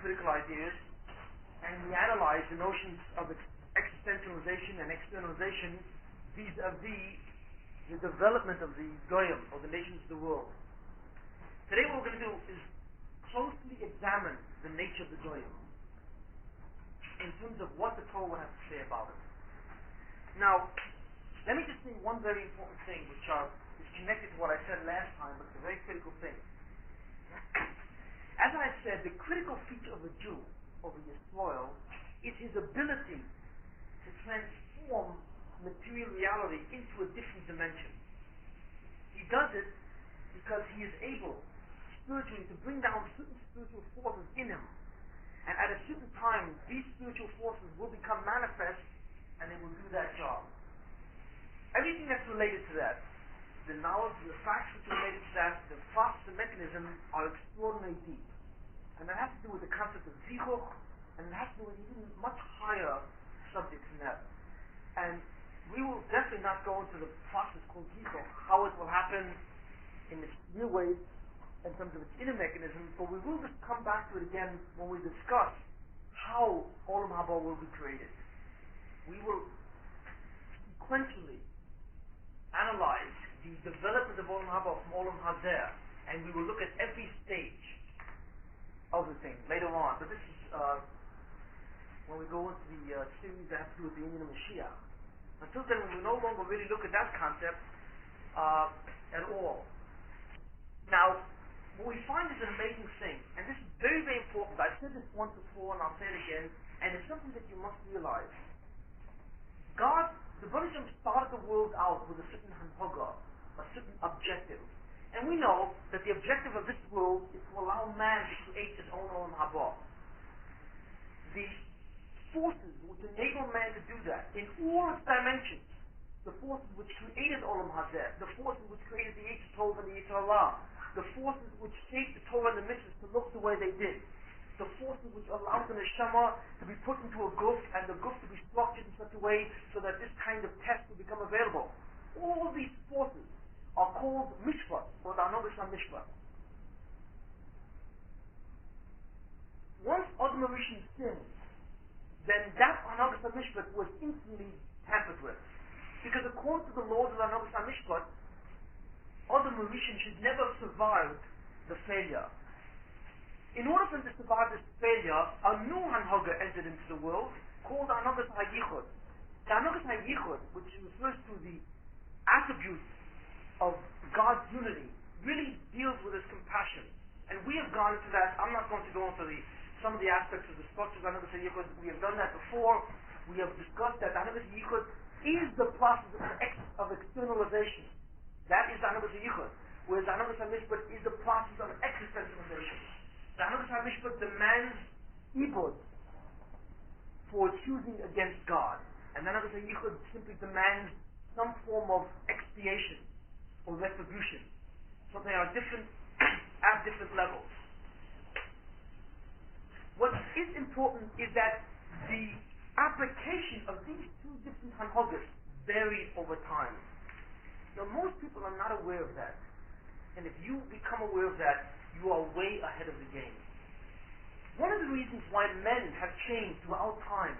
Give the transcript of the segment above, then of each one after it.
critical ideas, and we analyze the notions of existentialization and externalization vis-a-vis the development of the goyim, or the nations of the world. Today what we're going to do is closely examine the nature of the goyim in terms of what the Torah will have to say about it. Now, let me just say one very important thing which is connected to what I said last time, but it's a very critical thing. As I said, the critical feature of a Jew, of a Yisrael, is his ability to transform material reality into a different dimension. He does it because he is able, spiritually, to bring down certain spiritual forces in him. And at a certain time, these spiritual forces will become manifest, and they will do that job. Everything that's related to that, the knowledge, the facts which are related to that, the process and mechanism are extraordinarily deep. And that has to do with the concept of zichuch, and it has to do with even much higher subjects than that. And we will definitely not go into the process called zichuch, how it will happen in its real ways, in terms of its inner mechanism, but we will just come back to it again when we discuss how Olam Haba will be created. We will sequentially analyze the development of Olam Haba from Olam Hazeh, and we will look at every stage of the thing later on. But this is when we go into the series that has to do with the Inyan of Mashiach. Until then, we will no longer really look at that concept at all. Now, what we find is an amazing thing, and this is very, very important. I've said this once before, and I'll say it again, and it's something that you must realize. God, the Baruch Hashem started the world out with a certain hanhaga, a certain objective. And we know that the objective of this world is to allow man to create his own Olam Haba. The forces which enable man to do that, in all its dimensions, the forces which created Olam Hazeh, the forces which created the Yetzer Tov and the Yetzer Hara, the forces which shaped the Torah and the mitzvahs to look the way they did, the forces which allowed the neshama to be put into a guf, and the guf to be structured in such a way so that this kind of test will become available. All of these forces are called mishpat, or the Hanogas HaMishpat. Once Adam HaRishon sinned, then that Hanogas HaMishpat was instantly tampered with. Because according to the laws of Hanogas HaMishpat, Adam HaRishon should never have survived the failure. In order for him to survive this failure, a new Hanhaga entered into the world called Hanogas HaYichud. The Hanogas HaYichud, which refers to the attributes of God's unity, really deals with his compassion. And we have gone into that. I'm not going to go into some of the aspects of the structure of Hanogas HaYichud. We have done that before. We have discussed that Hanogas HaYichud is the process of externalization. That is the Hanogas HaYichud. Whereas the Hanogas HaMishpat is the process of existentialization. The Hanogas HaMishpat demands ibud for choosing against God. And the Hanogas HaYichud simply demands some form of expiation or retribution. So they are different at different levels. What is important is that the application of these two different Hanhagas vary over time. Now, most people are not aware of that. And if you become aware of that, you are way ahead of the game. One of the reasons why men have changed throughout time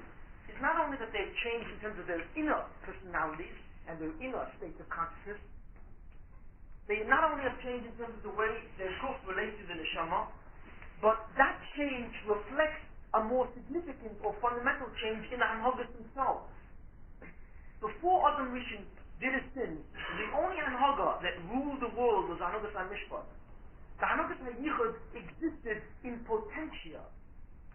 is not only that they've changed in terms of their inner personalities and their inner states of consciousness, they not only have changed in terms of the way their guf relates to the neshama, but that change reflects a more significant or fundamental change in the Hanhagas themselves. Before Adam HaRishon did his sin, the only Hanhaga that ruled the world was Hanogas HaMishpat. The Hanogas HaYichud existed in potentia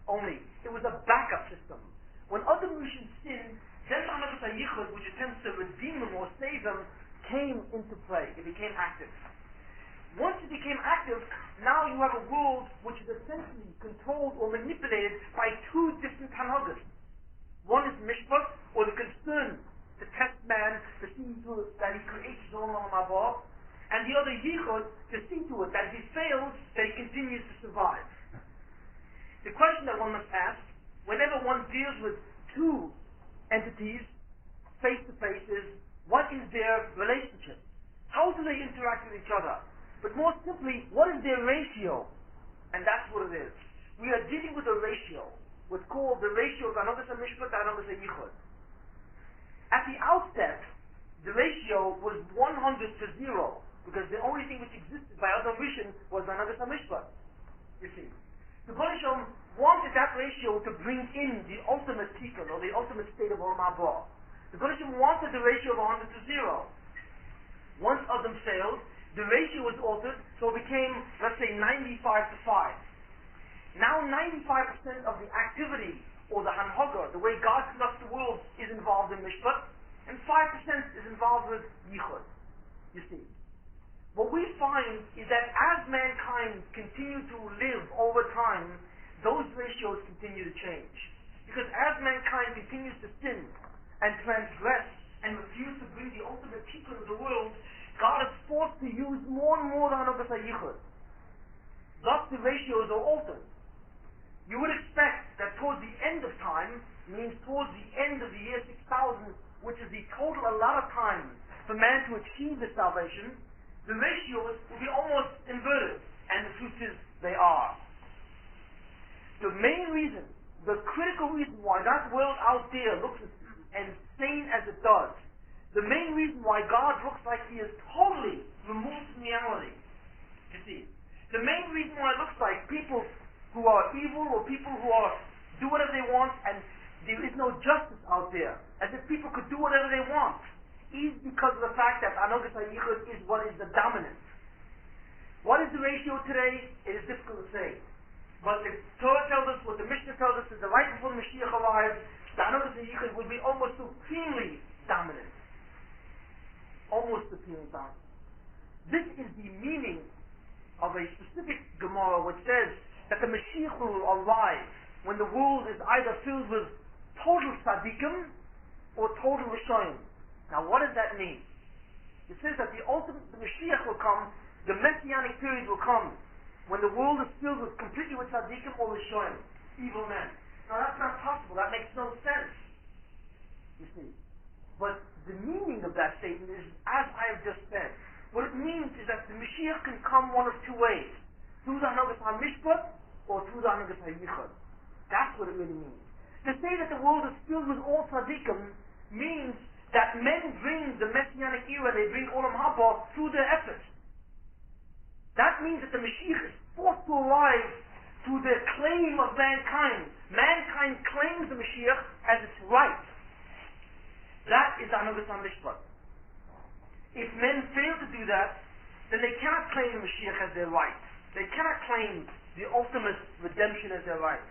only. It was a backup system. When Adam HaRishon sinned, then the Hanogas HaYichud, which attempts to redeem him or save him, came into play. It became active. Once it became active, now you have a world which is essentially controlled or manipulated by two different Hanhagas. One is Mishpat, or the concern to test man, to see to that he creates his own Olam Haba, and the other Yichud, to see to it that if he fails, that he continues to survive. The question that one must ask, whenever one deals with two entities face to face, is what is their relationship? How do they interact with each other? But more simply, what is their ratio? And that's what it is. we are dealing with a ratio, what's called the ratio of Anogas HaMishpat to Anogas HaYichud. At the outset, the ratio was 100 to 0, because the only thing which existed by Adam Rishon was Anogas HaMishpat. You see. The Baruch Shem wanted that ratio to bring in the ultimate tikkun, or the ultimate state of Olam Haba. The Baruch Shem wanted the ratio of 100 to 0. Once Adam failed, the ratio was altered, so it became, let's say, 95 to 5. Now 95% of the activity, or the hanhaga, the way God conducts the world, is involved in Mishpat, and 5% is involved with Yichud. You see. What we find is that as mankind continue to live over time, those ratios continue to change. Because as mankind continues to sin and transgress and refuse to bring the ultimate tikkun of the world, God is forced to use more and more Anogas HaYichud. Thus the ratios are altered. You would expect that towards the end of time, means towards the end of the year 6000, which is the total allotted time for man to achieve the salvation, the ratios will be almost inverted. And the truth is, they are. The main reason, the critical reason why that world out there looks as insane as it does, the main reason why God looks like He is totally removed from reality, you see, the main reason why it looks like people who are evil or people who are do whatever they want and there is no justice out there, as if people could do whatever they want, is because of the fact that Anogas HaYichud is what is the dominant. What is the ratio today? It is difficult to say. But the Torah tells us, what the Mishnah tells us, is that right before the Mashiach arrives, the Anogas HaYichud will be almost supremely dominant. Almost supremely dominant. This is the meaning of a specific Gemara which says that the Mashiach will arrive when the world is either filled with total tzaddikim or total Rishonim. Now what does that mean? It says that the Mashiach will come, the Messianic period will come, when the world is filled with completely with tzaddikim or Rishonim, evil men. Now that's not possible, that makes no sense. You see. But the meaning of that statement is, as I have just said, what it means is that the Mashiach can come one of two ways. Through the Anogas HaMishpat or through the Anogas HaYichud. That's what it really means. To say that the world is filled with all tzaddikim means that men bring the Messianic era, they bring Olam Haba through their efforts. That means that the Mashiach is forced to arrive through the claim of mankind. Mankind claims the Mashiach as its right. That is Anogas HaMishpat. If men fail to do that, then they cannot claim the Mashiach as their right. They cannot claim the ultimate redemption as their right.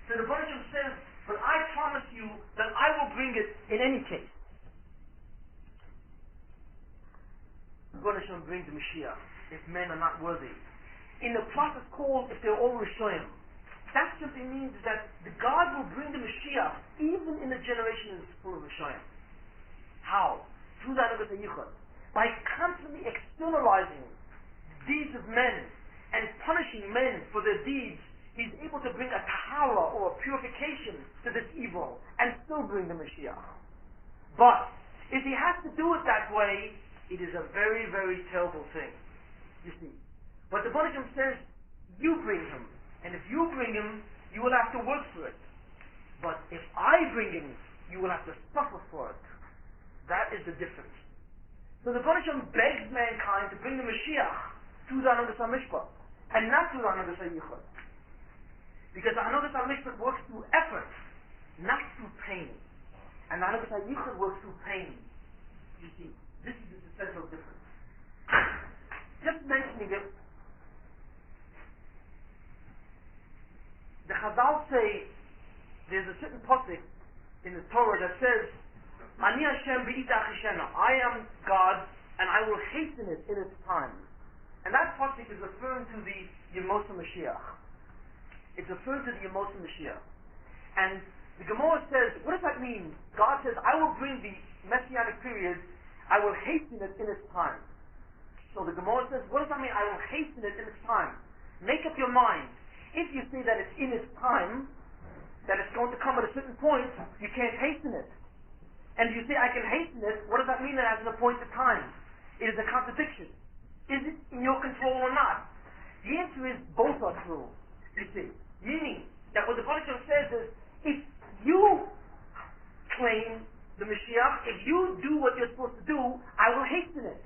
So the Baruch Shem says, but I promise you that I will bring it in any case. The Baruch Shem brings the Mashiach if men are not worthy. In the process called, if they're all Rishonim, that simply means that the God will bring the Mashiach even in a generation that is full of Rishonim. How? Through the Anogas HaYichud. By constantly externalizing the deeds of men and punishing men for their deeds, He's able to bring a tahara or a purification to this evil and still bring the Mashiach. But if He has to do it that way, it is a very, very terrible thing. You see. But the Baruch Shem says, you bring Him. And if you bring Him, you will have to work for it. But if I bring Him, you will have to suffer for it. That is the difference. So the Baruch Shem begs mankind to bring the Mashiach through the Anogas HaMishpat and not through the Anogas HaYichud. Because the Anogas HaMishpat works through effort, not through pain. And the Anogas HaYichud works through pain. You see, this is the essential difference. Just mentioning it, the Chazal say there's a certain pasuk in the Torah that says, Ani Hashem b'ita chishena. I am God, and I will hasten it in its time. And that pasuk is referring to the Yemos HaMashiach. It's referring to the Yemos HaMashiach. And the Gemara says, what does that mean? God says, I will bring the Messianic period, I will hasten it in its time. So the Gemara says, what does that mean? I will hasten it in its time. Make up your mind. If you say that it's in its time, that it's going to come at a certain point, you can't hasten it. And if you say I can hasten it, what does that mean? That has an appointed time. It is a contradiction. Is it in your control or not? The answer is both are true. You see, Meaning that what the Baruch Shem says is, if you claim the Mashiach, if you do what you're supposed to do, I will hasten it.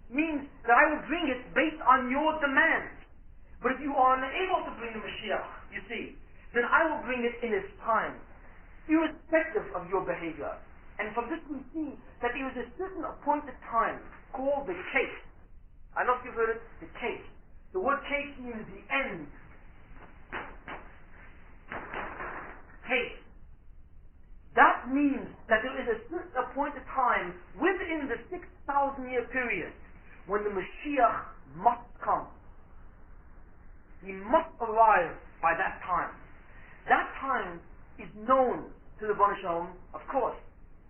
Means that I will bring it based on your demands. But if you are unable to bring the Mashiach, you see, then I will bring it in its time, irrespective of your behavior. And from this we see that there is a certain appointed time called the case. I don't know if you've heard it, the case. The word case means the end. Case. That means that there is a certain appointed time within the 6,000 year period when the Mashiach must come. He must arrive by that time. That time is known to the Bnei Shalom, of course,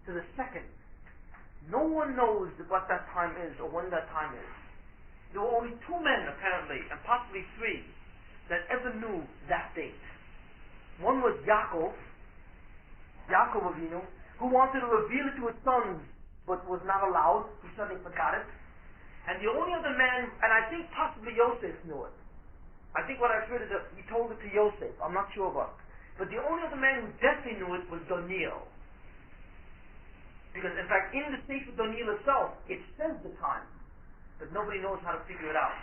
to the second. No one knows what that time is or when that time is. There were only 2 men apparently, and possibly 3, that ever knew that date. One was Yaakov Avinu, who wanted to reveal it to his sons, but was not allowed. He suddenly forgot it. And the only other man, and I think possibly Yosef knew it. I think what I've heard is that he told it to Yosef. I'm not sure about it. But the only other man who definitely knew it was Daniel. Because in fact, in the Sefer Daniel itself, it says the time. But nobody knows how to figure it out.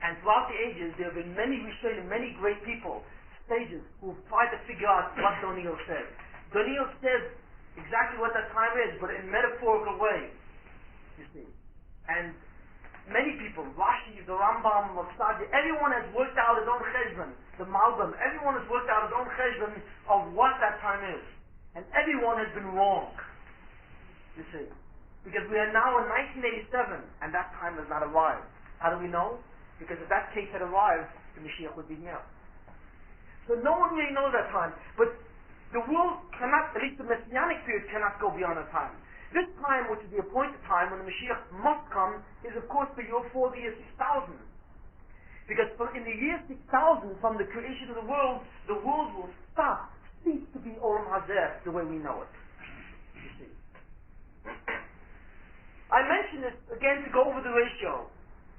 And throughout the ages, there have been many Rishonim, many great people, sages, who've tried to figure out what Daniel said. Daniel says exactly what that time is, but in metaphorical way, you see. And many people, Rashi, the Rambam, Sadi, everyone has worked out his own cheshbon, the Malbim, everyone has worked out his own cheshbon of what that time is. And everyone has been wrong, you see. Because we are now in 1987, and that time has not arrived. How do we know? Because if that case had arrived, the Mashiach would be here. So no one really knows that time. But the world cannot, at least the Messianic period, cannot go beyond that time. This time, which is the appointed time when the Mashiach must come, is of course before the year 6000. Because in the year 6000, from the creation of the world will cease to be Olam Hazeh the way we know it. You see. I mention this again to go over the ratio.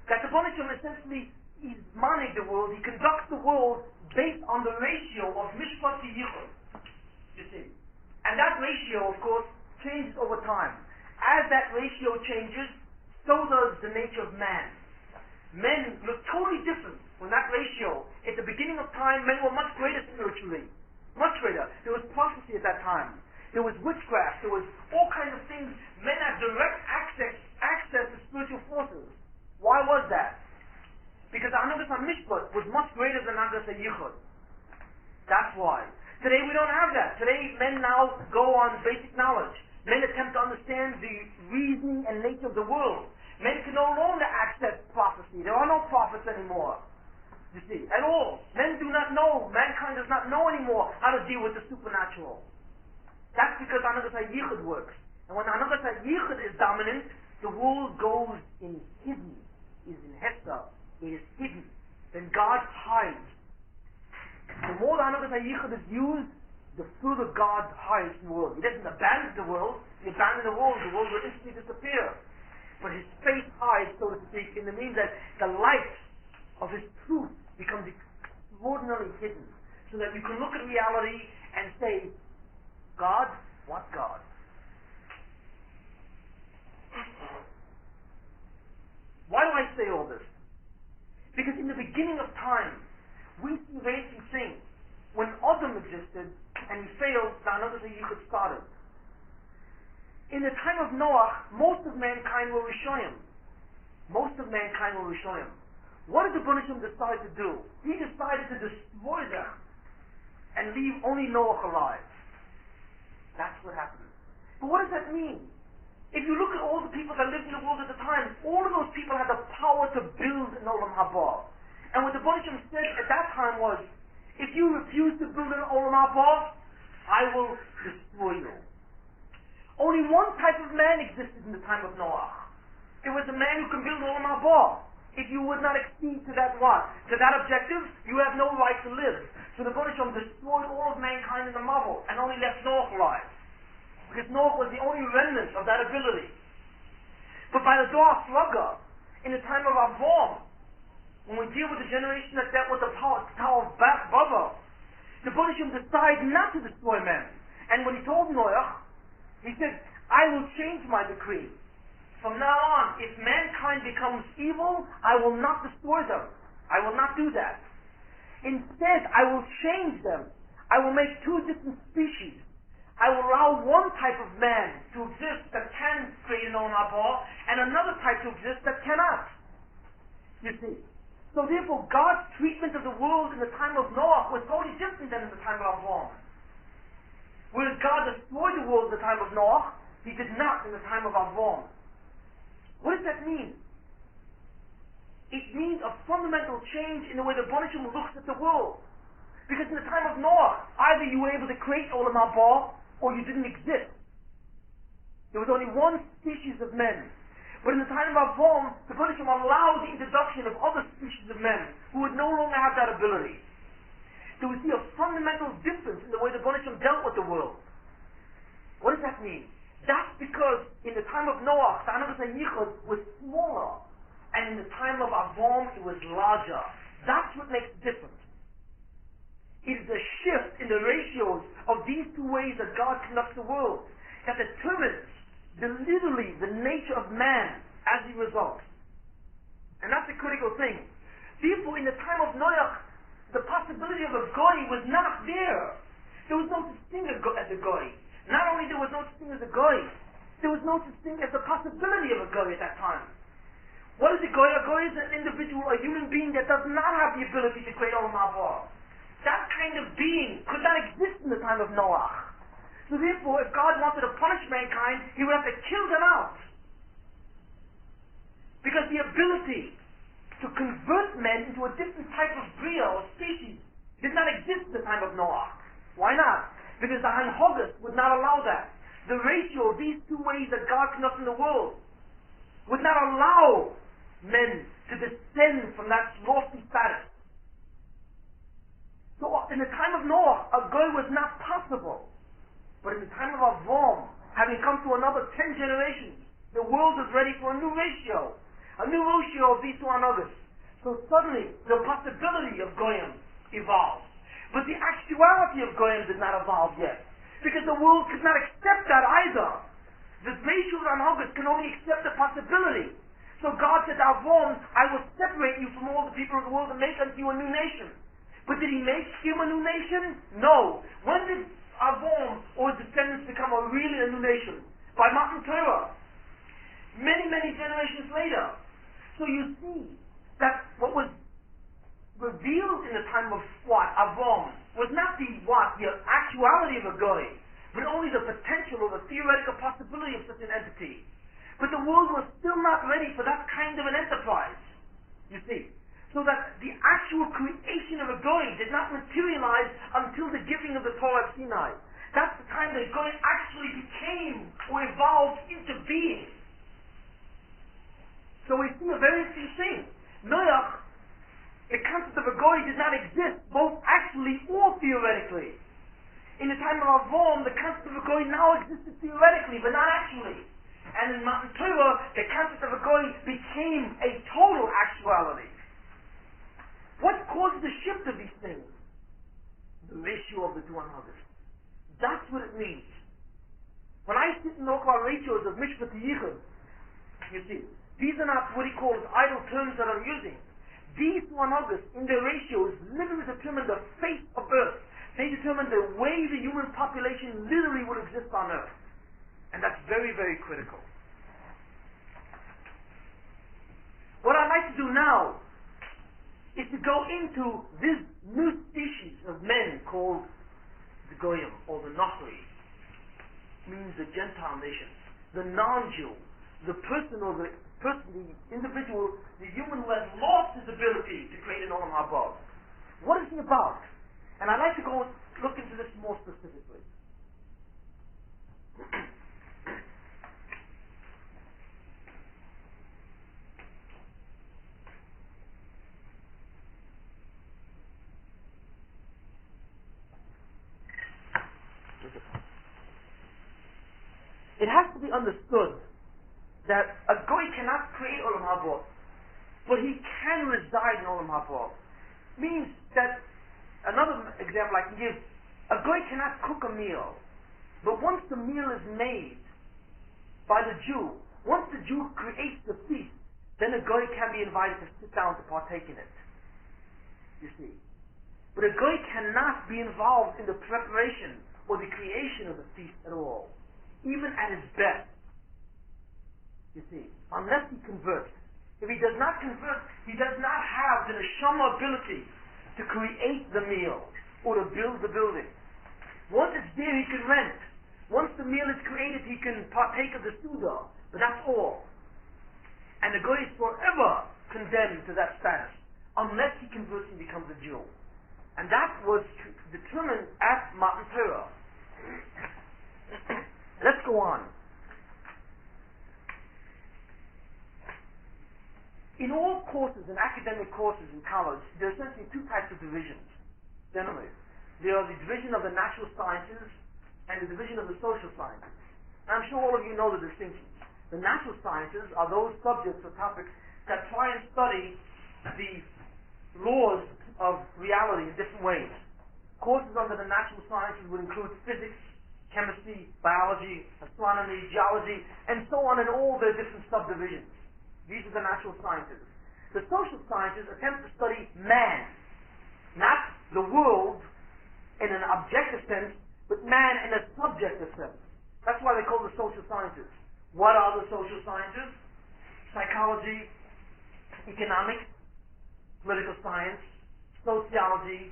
That the Bnei Shalom essentially is manning the world, he conducts the world based on the ratio of Mishpat to Yichud. You see. And that ratio, of course, changes over time. As that ratio changes, so does the nature of man. Men look totally different when that ratio, at the beginning of time, men were much greater spiritually. Much greater. There was prophecy at that time. There was witchcraft. There was all kinds of things. Men had direct access to spiritual forces. Why was that? Because Anagas HaMishpat was much greater than Anagas HaYichud. That's why. Today we don't have that. Today men now go on basic knowledge. Men attempt to understand the reasoning and nature of the world. Men can no longer access prophecy. There are no prophets anymore. You see, at all. Men do not know. Mankind does not know anymore how to deal with the supernatural. That's because Anagas HaYichud works. And when Anagas HaYichud is dominant, the world goes in hidden. Is in Hesed. It is hidden. Then God hides. The more the Anagas HaYichud is used, the further God hides in the world. He doesn't abandon the world. If he abandons the world will instantly disappear. But his face hides, so to speak, in the means that the light of his truth becomes extraordinarily hidden. So that you can look at reality and say, God? What God? Why do I say all this? Because in the beginning of time, we see very interesting things. When Adam existed and he failed, the Anagas HaYichud started. In the time of Noah, most of mankind were Rishonim. Most of mankind were Rishonim. What did the Bnei Shalom decide to do? He decided to destroy them and leave only Noah alive. That's what happened. But what does that mean? If you look at all the people that lived in the world at the time, all of those people had the power to build an Olam Haba. And what the Bnei Shalom said at that time was, if you refuse to build an Olam Haba, I will destroy you. Only one type of man existed in the time of Noah. It was a man who can build Olam Haba. If you would not accede to that what? To that objective, you have no right to live. So the Bnei Shalom destroyed all of mankind in the Mabul and only left Noah alive. Because Noah was the only remnant of that ability. But by the Dor HaFlaga, in the time of Avraham, when we deal with the generation that dealt with the Tower of Babel, the Baruch Shem decided not to destroy man. And when he told Noach, he said, I will change my decree. From now on, if mankind becomes evil, I will not destroy them. I will not do that. Instead, I will change them. I will make two different species. I will allow one type of man to exist that can create an Olam Haba, and another type to exist that cannot. You see. So therefore, God's treatment of the world in the time of Noah was totally different than in the time of Abraham. Whereas God destroyed the world in the time of Noah, He did not in the time of Abraham. What does that mean? It means a fundamental change in the way the Baruch Shem looks at the world. Because in the time of Noah, either you were able to create Olam Haba, or you didn't exist. There was only one species of men. But in the time of Avraham, the Baruch Shem allowed the introduction of other species of men who would no longer have that ability. So we see a fundamental difference in the way the Baruch Shem dealt with the world. What does that mean? That's because in the time of Noah, the Anagas HaYichud was smaller, and in the time of Avraham, it was larger. That's what makes the difference. It is a shift in the ratios of these two ways that God conducts the world that determines literally the nature of man as a result. And that's a critical thing. Therefore, in the time of Noach, the possibility of a goy was not there. There was no such thing as a goy. Not only there was no such thing as a goy, there was no such thing as the possibility of a goy at that time. What is a goy? A goy is an individual, a human being that does not have the ability to create Olam Haba. That kind of being could not exist in the time of Noah. So therefore, if God wanted to punish mankind, He would have to kill them out. Because the ability to convert men into a different type of bria or species did not exist in the time of Noah. Why not? Because the Hanhogas would not allow that. The ratio of these two ways that God conducts in the world would not allow men to descend from that lofty status. So in the time of Noah, a goy was not possible. But in the time of Avraham, having come to another 10 generations, the world is ready for a new ratio of these two anagas. So suddenly, the possibility of goyim evolved. But the actuality of goyim did not evolve yet. Because the world could not accept that either. The ratio of anagas can only accept the possibility. So God said to Avraham, I will separate you from all the people of the world and make unto you a new nation. But did He make him a new nation? No. When did Avraham or his descendants become really a new nation? By Matan Torah. Many, many generations later. So you see that what was revealed in the time of Avraham was not the actuality of a goy, but only the potential or the theoretical possibility of such an entity. But the world was still not ready for that kind of an enterprise. You see. So that the actual creation of a goy did not materialize until the giving of the Torah at Sinai. That's the time that goy actually became or evolved into being. So we see a very interesting thing. Noach, the concept of a goy did not exist, both actually or theoretically. In the time of Avraham, the concept of a goy now existed theoretically, but not actually. And in Matan Torah, the concept of a goy became a total actuality. What causes the shift of these things? The ratio of the two anagas. That's what it means. When I sit and talk about ratios of Mishpat to Yichud, you see, these are not what he calls idle terms that I'm using. These two anagas, in their ratios, literally determine the fate of Earth. They determine the way the human population literally would exist on Earth. And that's very, very critical. What I'd like to do now is to go into this new species of men called the Goyim, or the Nochri, means the Gentile nations, the non-Jew, the person, the individual, the human who has lost his ability to create an Olam Haba. What is he about? And I'd like to go look into this more specifically. It has to be understood that a goy cannot create Olam Haba, but he can reside in Olam Haba. Means that Another example I can give, a goy cannot cook a meal, but once the meal is made by the Jew, once the Jew creates the feast, then a goy can be invited to sit down to partake in it. You see. But a goy cannot be involved in the preparation or the creation of the feast at all, even at his best. You see, unless he converts. If he does not convert, he does not have the neshama ability to create the meal or to build the building. Once it's there, he can rent. Once the meal is created, he can partake of the suda, but that's all. And the goy is forever condemned to that status, unless he converts and becomes a Jew. And that was determined at Matan Torah. Let's go on. In all courses, in academic courses in college, there are essentially two types of divisions. Generally, there are the division of the natural sciences and the division of the social sciences. And I'm sure all of you know the distinctions. The natural sciences are those subjects or topics that try and study the laws of reality in different ways. Courses under the natural sciences would include physics, chemistry, biology, astronomy, geology, and so on in all their different subdivisions. These are the natural sciences. The social sciences attempt to study man, not the world in an objective sense, but man in a subjective sense. That's why they call the social sciences. What are the social sciences? Psychology, economics, political science, sociology,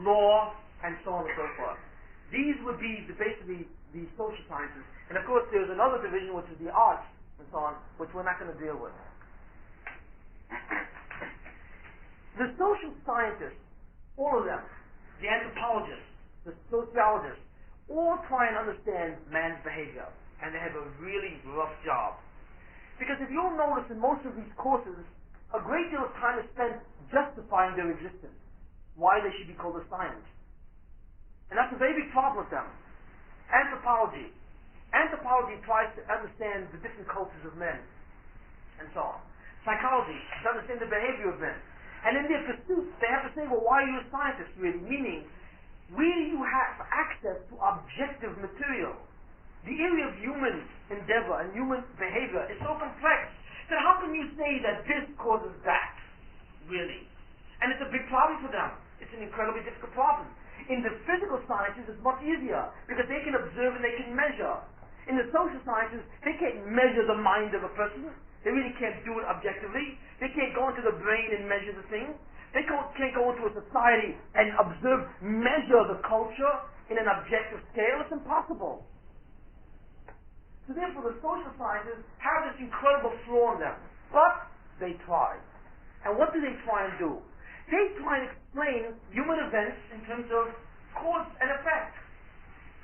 law, and so on and so forth. These would be basically the social sciences. And of course there's another division which is the arts and so on, which we're not going to deal with. The social scientists, all of them, the anthropologists, the sociologists, all try and understand man's behavior, and they have a really rough job. Because if you'll notice in most of these courses, a great deal of time is spent justifying their existence, why they should be called a science. And that's a very big problem with them. Anthropology. Anthropology tries to understand the different cultures of men, and so on. Psychology, to understand the behavior of men. And in their pursuit, they have to say, well, why are you a scientist, really? Meaning, where do you have access to objective material? The area of human endeavor and human behavior is so complex that how can you say that this causes that, really? And it's a big problem for them. It's an incredibly difficult problem. In the physical sciences, it's much easier because they can observe and they can measure. In the social sciences, they can't measure the mind of a person. They really can't do it objectively. They can't go into the brain and measure the thing. They can't go into a society and observe, measure the culture in an objective scale. It's impossible. So therefore, the social sciences have this incredible flaw in them. But they try. And what do they try and do? They try and explain human events in terms of cause and effect.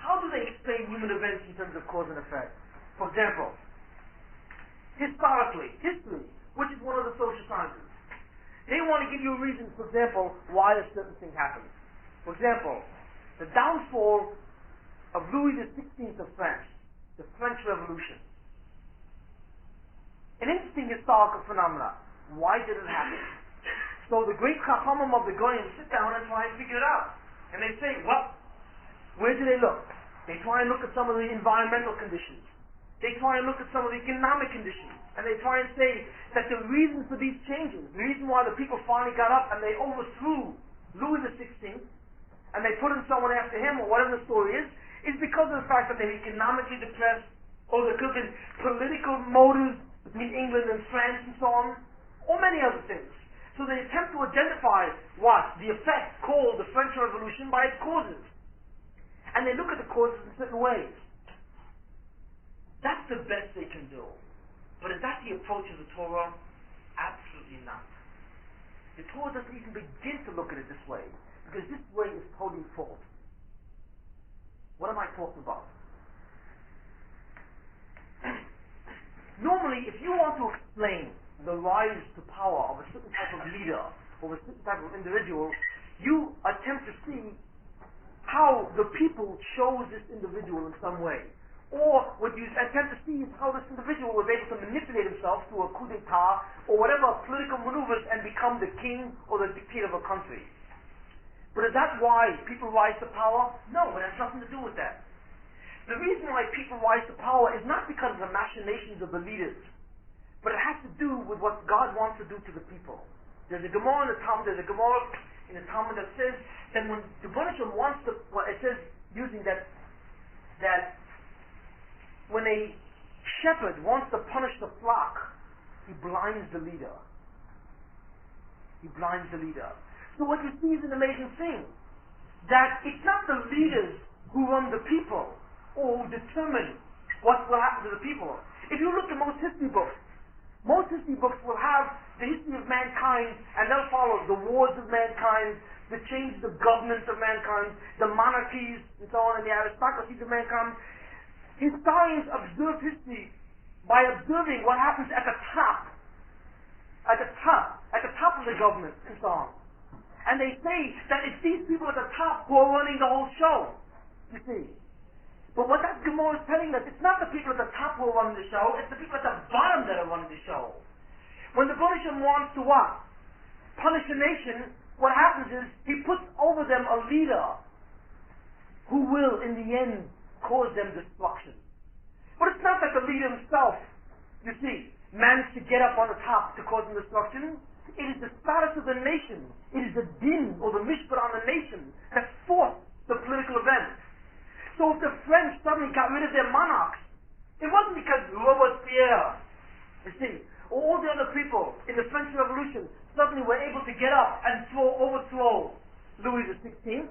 How do they explain human events in terms of cause and effect? For example, history, which is one of the social sciences. They want to give you a reason, for example, why a certain thing happens. For example, the downfall of Louis XVI of France, the French Revolution. An interesting historical phenomenon. Why did it happen? So the great Chachamim of the Goyim sit down and try and figure it out. And they say, well, where do they look? They try and look at some of the environmental conditions. They try and look at some of the economic conditions. And they try and say that the reason for these changes, the reason why the people finally got up and they overthrew Louis XVI, and they put in someone after him, or whatever the story is because of the fact that they're economically depressed, or there could have been political motives between England and France and so on, or many other things. So they attempt to identify what? The effect called the French Revolution by its causes. And they look at the causes in certain ways. That's the best they can do. But is that the approach of the Torah? Absolutely not. The Torah doesn't even begin to look at it this way, because this way is totally false. What am I talking about? Normally, if you want to explain the rise to power of a certain type of leader, or a certain type of individual, you attempt to see how the people chose this individual in some way. Or what you attempt to see is how this individual was able to manipulate himself through a coup d'etat or whatever political maneuvers and become the king or the dictator of a country. But is that why people rise to power? No, it has nothing to do with that. The reason why people rise to power is not because of the machinations of the leaders, but it has to do with what God wants to do to the people. There's a Gemara in the Talmud, that says that when the Rebbeinu wants to, well, it says using that when a shepherd wants to punish the flock, he blinds the leader. He blinds the leader. So what you see is an amazing thing, that it's not the leaders who run the people or who determine what will happen to the people. If you look at most history books will have the history of mankind, and they'll follow the wars of mankind, the changes of governments of mankind, the monarchies, and so on, and the aristocracies of mankind. Historians observe history by observing what happens at the top of the government, and so on. And they say that it's these people at the top who are running the whole show, you see. But what that Gemara is telling us, it's not the people at the top who are running the show, it's the people at the bottom that are running the show. When the Rebbeinu wants to what? Punish a nation, what happens is, he puts over them a leader who will, in the end, cause them destruction. But it's not that the leader himself, you see, managed to get up on the top to cause them destruction. It is the status of the nation, it is the din, or the mishpat on the nation, that forced the political event. So if the French suddenly got rid of their monarchs, it wasn't because Robespierre, you see, or all the other people in the French Revolution suddenly were able to get up and overthrow Louis XVI.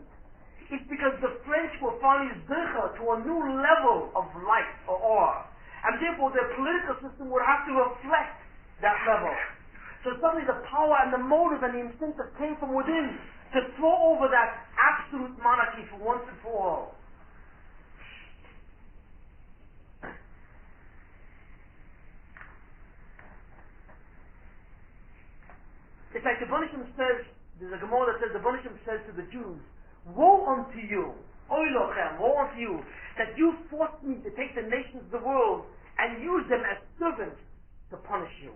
It's because the French were finally zircha to a new level of light or awe. And therefore their political system would have to reflect that level. So suddenly the power and the motive and the instinct that came from within to throw over that absolute monarchy for once and for all. It's like the Rebbeinu says, there's a Gemara that says, the Rebbeinu says to the Jews, woe unto you, oy lochem, woe unto you, that you forced me to take the nations of the world and use them as servants to punish you.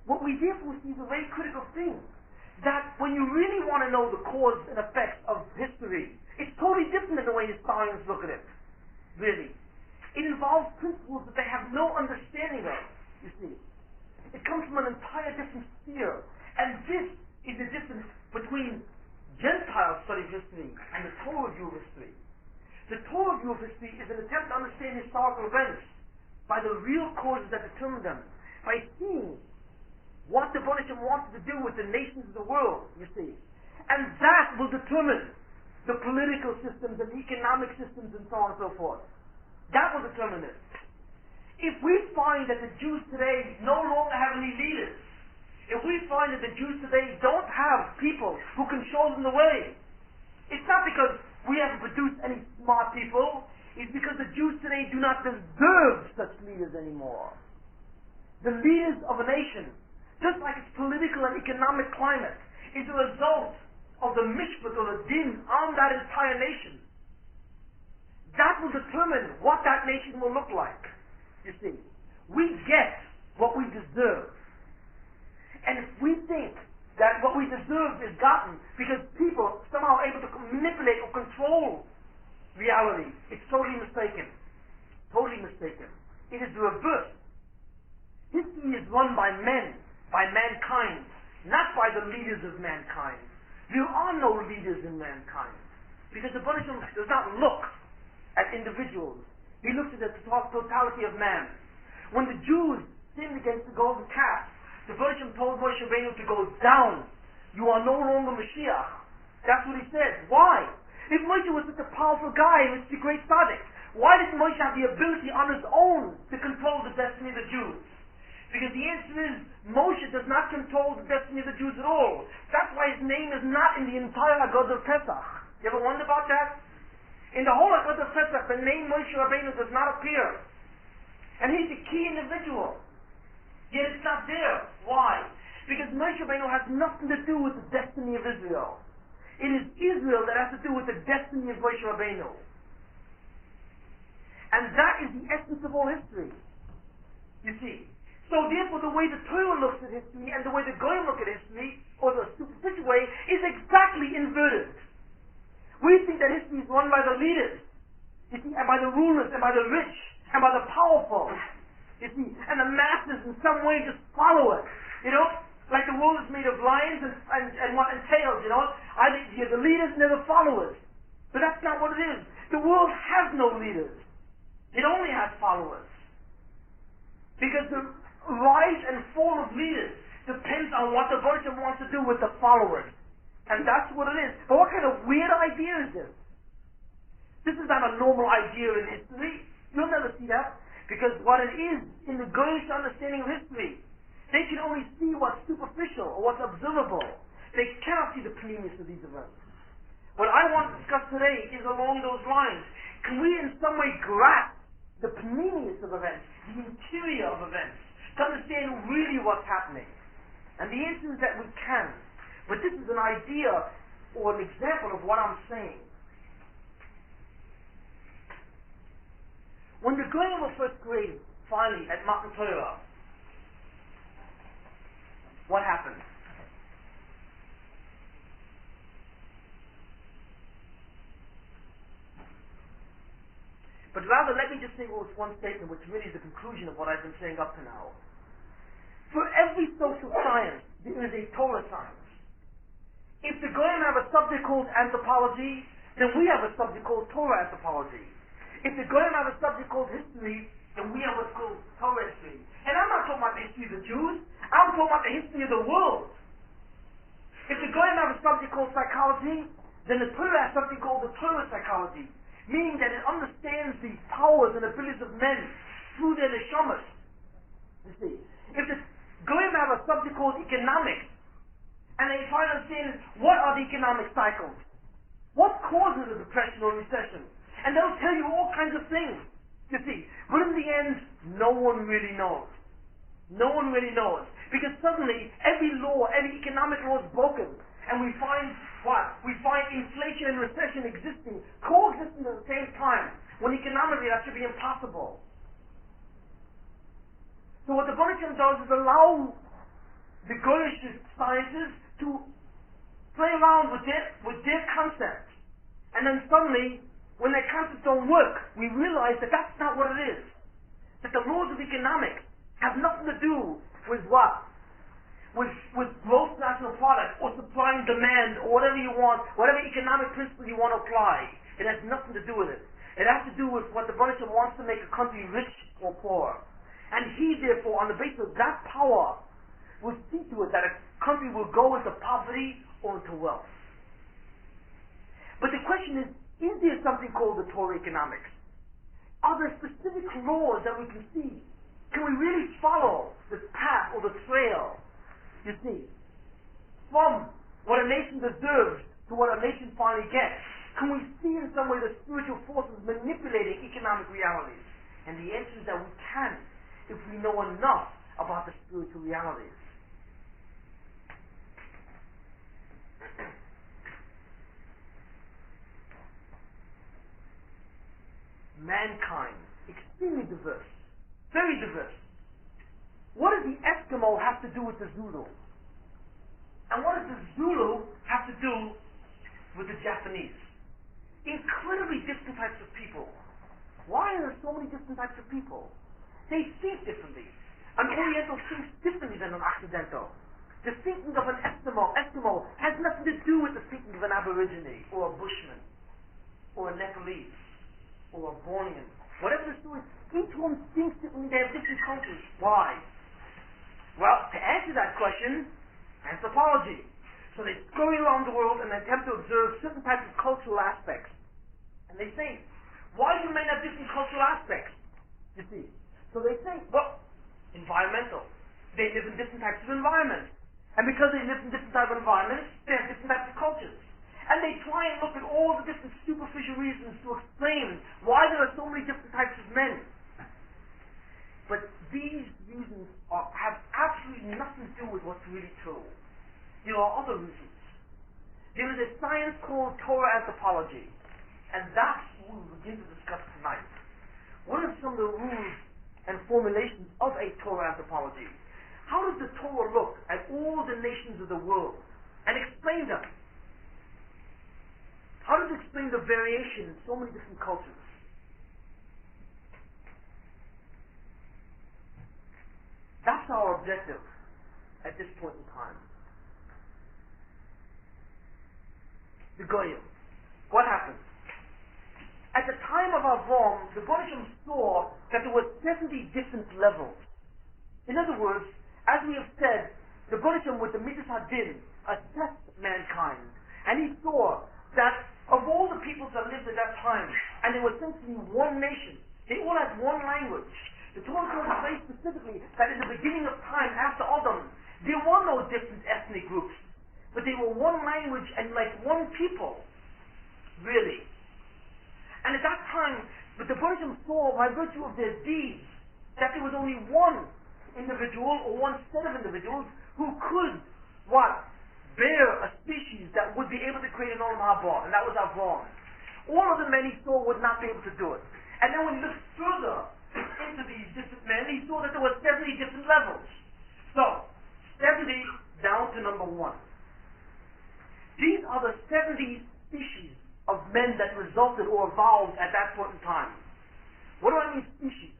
What we therefore see is a very critical thing, that when you really want to know the cause and effects of history, it's totally different than the way historians look at it, really. It involves principles that they have no understanding of, you see. It comes from an entire different sphere. And this is the difference between Gentile study of history and the Torah view of history. The Torah view of history is an attempt to understand historical events by the real causes that determine them, by seeing what the Rebbeinu wanted to do with the nations of the world, you see. And that will determine the political systems and the economic systems and so on and so forth. That will determine it. If we find that the Jews today no longer have any leaders, if we find that the Jews today don't have people who can show them the way, it's not because we haven't produced any smart people, it's because the Jews today do not deserve such leaders anymore. The leaders of a nation, just like its political and economic climate, is a result of the mishpat or the din on that entire nation. That will determine what that nation will look like. You see, we get what we deserve. And if we think that what we deserve is gotten because people somehow are able to manipulate or control reality, it's totally mistaken. Totally mistaken. It is the reverse. History is run by men, by mankind, not by the leaders of mankind. There are no leaders in mankind. Because the Rebbeinu does not look at individuals. He looks at the totality of man. When the Jews sinned against the golden calf, the Rebbeinu told Moshe Rabbeinu to go down. You are no longer Mashiach. That's what he said. Why? If Moshe was such a powerful guy, he was such a great tzaddik, why didn't Moshe have the ability on his own to control the destiny of the Jews? Because the answer is, Moshe does not control the destiny of the Jews at all. That's why his name is not in the entire Haggadah of Pesach. You ever wonder about that? In the whole Haggadah of Pesach, the name Moshe Rabbeinu does not appear. And he's a key individual. Yet it's not there. Why? Because Moshe Rabbeinu has nothing to do with the destiny of Israel. It is Israel that has to do with the destiny of Moshe Rabbeinu. And that is the essence of all history. You see. So therefore the way the Torah looks at history and the way the Goyim look at history, or the superficial way, is exactly inverted. We think that history is run by the leaders, you see, and by the rulers, and by the rich, and by the powerful, you see, and the masses in some way just follow it, you know, like the world is made of lions and tails, you know. I think you're the leaders and they're the followers. But that's not what it is. The world has no leaders. It only has followers. Because the rise and fall of leaders depends on what the Bereshit wants to do with the followers. And that's what it is. But what kind of weird idea is this? This is not a normal idea in history. You'll never see that. Because what it is, in the Goyish understanding of history, they can only see what's superficial or what's observable. They cannot see the pneumius of these events. What I want to discuss today is along those lines. Can we in some way grasp the pneumius of events, the interior of events, to understand really what's happening? And the answer is that we can. But this is an idea or an example of what I'm saying. When the Goyim were first grade, finally, at Matan Torah, what happened? But rather, let me just say one statement, which really is the conclusion of what I've been saying up to now. For every social science, there is a Torah science. If the Goyim have a subject called anthropology, then we have a subject called Torah anthropology. If the Goyim have a subject called history, then we have what's called Torah history. And I'm not talking about the history of the Jews, I'm talking about the history of the world. If the Goyim have a subject called psychology, then the Torah has something called the Torah psychology, meaning that it understands the powers and abilities of men through their neshamas. You see, if the Goyim have a subject called economics, and they try to understand what are the economic cycles, what causes a depression or recession, and they'll tell you all kinds of things, you see. But in the end, no one really knows. No one really knows. Because suddenly, every law, every economic law is broken. And we find what? We find inflation and recession existing, coexisting at the same time. When economically that should be impossible. So what the Bereshit does is allow the Goyish sciences to play around with their concepts. And then suddenly, when their concepts don't work, we realize that that's not what it is. That the laws of economics have nothing to do with what? With gross national product or supply and demand or whatever you want, whatever economic principle you want to apply. It has nothing to do with it. It has to do with what the Bereshit wants to make a country rich or poor. And he therefore, on the basis of that power, will see to it that a country will go into poverty or into wealth. But the question is there something called the Torah economics? Are there specific laws that we can see? Can we really follow the path or the trail, you see, from what a nation deserves to what a nation finally gets? Can we see in some way the spiritual forces manipulating economic realities? And the answer is that we can, if we know enough about the spiritual realities. Mankind, extremely diverse, very diverse. What does the Eskimo have to do with the Zulu? And what does the Zulu have to do with the Japanese? Incredibly different types of people. Why are there so many different types of people? They think differently. An Oriental thinks differently than an Occidental. The thinking of an Eskimo has nothing to do with the thinking of an Aborigine, or a Bushman, or a Nepalese, or a Bornean. Whatever the story, each one thinks differently. They have different cultures. Why? Well, to answer that question, anthropology. So they scurry around the world and they attempt to observe certain types of cultural aspects. And they say, why do men have different cultural aspects? You see. So they say, well, environmental. They live in different types of environments. And because they live in different types of environments, they have different types of cultures. And they try and look at all the different superficial reasons to explain why there are so many different types of men. But these reasons have absolutely nothing to do with what's really true. There are other reasons. There is a science called Torah anthropology, and that's what we'll begin to discuss tonight. What are some of the rules and formulations of a Torah anthropology. How does the Torah look at all the nations of the world and explain them? How does it explain the variation in so many different cultures? That's our objective at this point in time. The Goyim. What happened? At the time of Avram, the Bonisham saw that there were 70 different levels. In other words, as we have said, the Bonisham with the Midas Hadin assessed mankind, and he saw that of all the peoples that lived at that time, and they were essentially one nation, they all had one language. The Torah tells us very specifically that in the beginning of time, after Adam, there were no different ethnic groups, but they were one language and like one people, really. And at that time, but the Bonisham saw by virtue of their deeds that there was only one individual or one set of individuals who could, what? Bear a species that would be able to create an Olam Haba, and that was Avram. All of the men he saw would not be able to do it. And then when he looked further into these different men, he saw that there were 70 different levels. So, 70 down to number 1. These are the 70 species of men that resulted or evolved at that point in time. What do I mean species?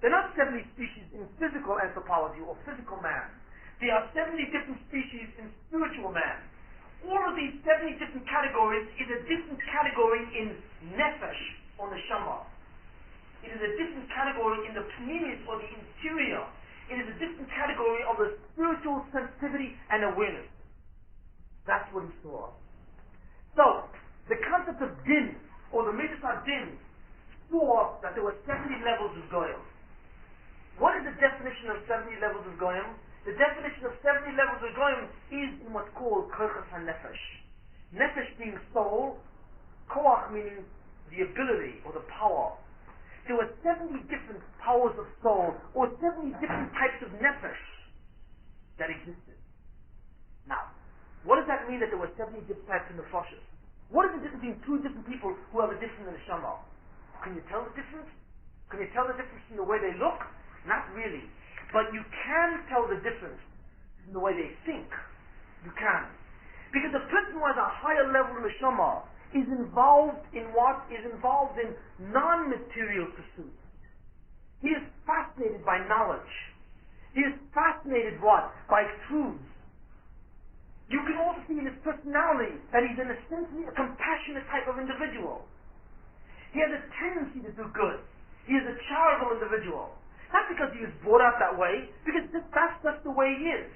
They're not 70 species in physical anthropology or physical man. There are 70 different species in spiritual man. All of these 70 different categories is a different category in nefesh or neshama. It is a different category in the pneumis or the interior. It is a different category of the spiritual sensitivity and awareness. That's what he saw. So, the concept of din, or the Midas Hadin, saw that there were 70 levels of Goyim. What is the definition of 70 levels of Goyim? The definition of 70 levels of Goyim is in what's called Kochas HaNefesh. Nefesh being soul, Koach meaning the ability or the power. There were 70 different powers of soul, or 70 different types of Nefesh that existed. Now, what does that mean that there were 70 different types of Nefashos? What is the difference between two different people who have a different neshama? Can you tell the difference? Can you tell the difference in the way they look? Not really. But you can tell the difference in the way they think. You can. Because a person who has a higher level of neshama is involved in what? Is involved in non-material pursuits. He is fascinated by knowledge. He is fascinated what? By truths. You can also see in his personality that he's an essentially a compassionate type of individual. He has a tendency to do good. He is a charitable individual. Not because he was brought up that way, because that's just the way he is.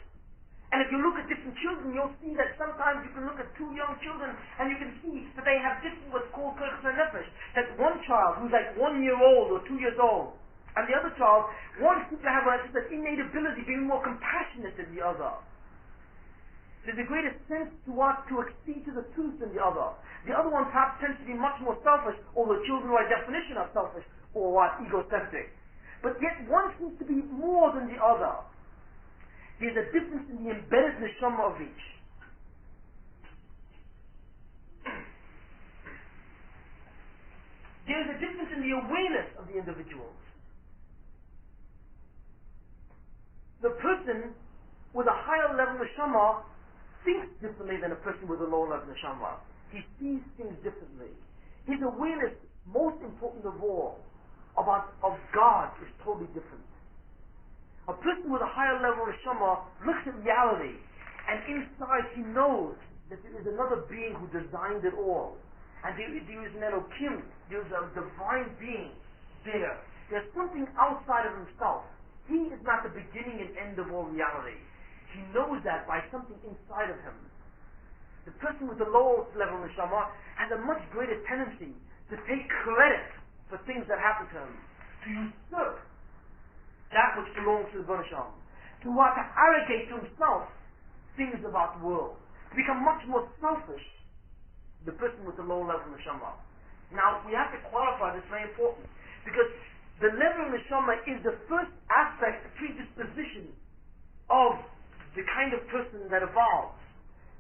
And if you look at different children, you'll see that sometimes you can look at two young children and you can see that they have different what's called Kochas HaNefesh. That one child who's like 1 year old or 2 years old, and the other child, one seems to have an innate ability being more compassionate than the other. There's a greater sense to what? To accede to the truth than the other. The other one perhaps tends to be much more selfish, although children by definition are selfish, or what? Egocentric. But yet one seems to be more than the other. There's a difference in the embedded neshama of each. There is a difference in the awareness of the individuals. The person with a higher level neshama thinks differently than a person with a lower level neshama. He sees things differently. His awareness, most important of all, of God is totally different. A person with a higher level of neshama looks at reality, and inside he knows that there is another being who designed it all. And there is an Elohim, there is a divine being there. There's something outside of himself. He is not the beginning and end of all reality. He knows that by something inside of him. The person with the lower level of neshama has a much greater tendency to take credit for things that happen to him, to usurp that which belongs to the Bonisham, to arrogate to himself things about the world, to become much more selfish, the person with the low level of neshama. Now, we have to qualify this, very important, because the level of neshama is the first aspect, the predisposition of the kind of person that evolves.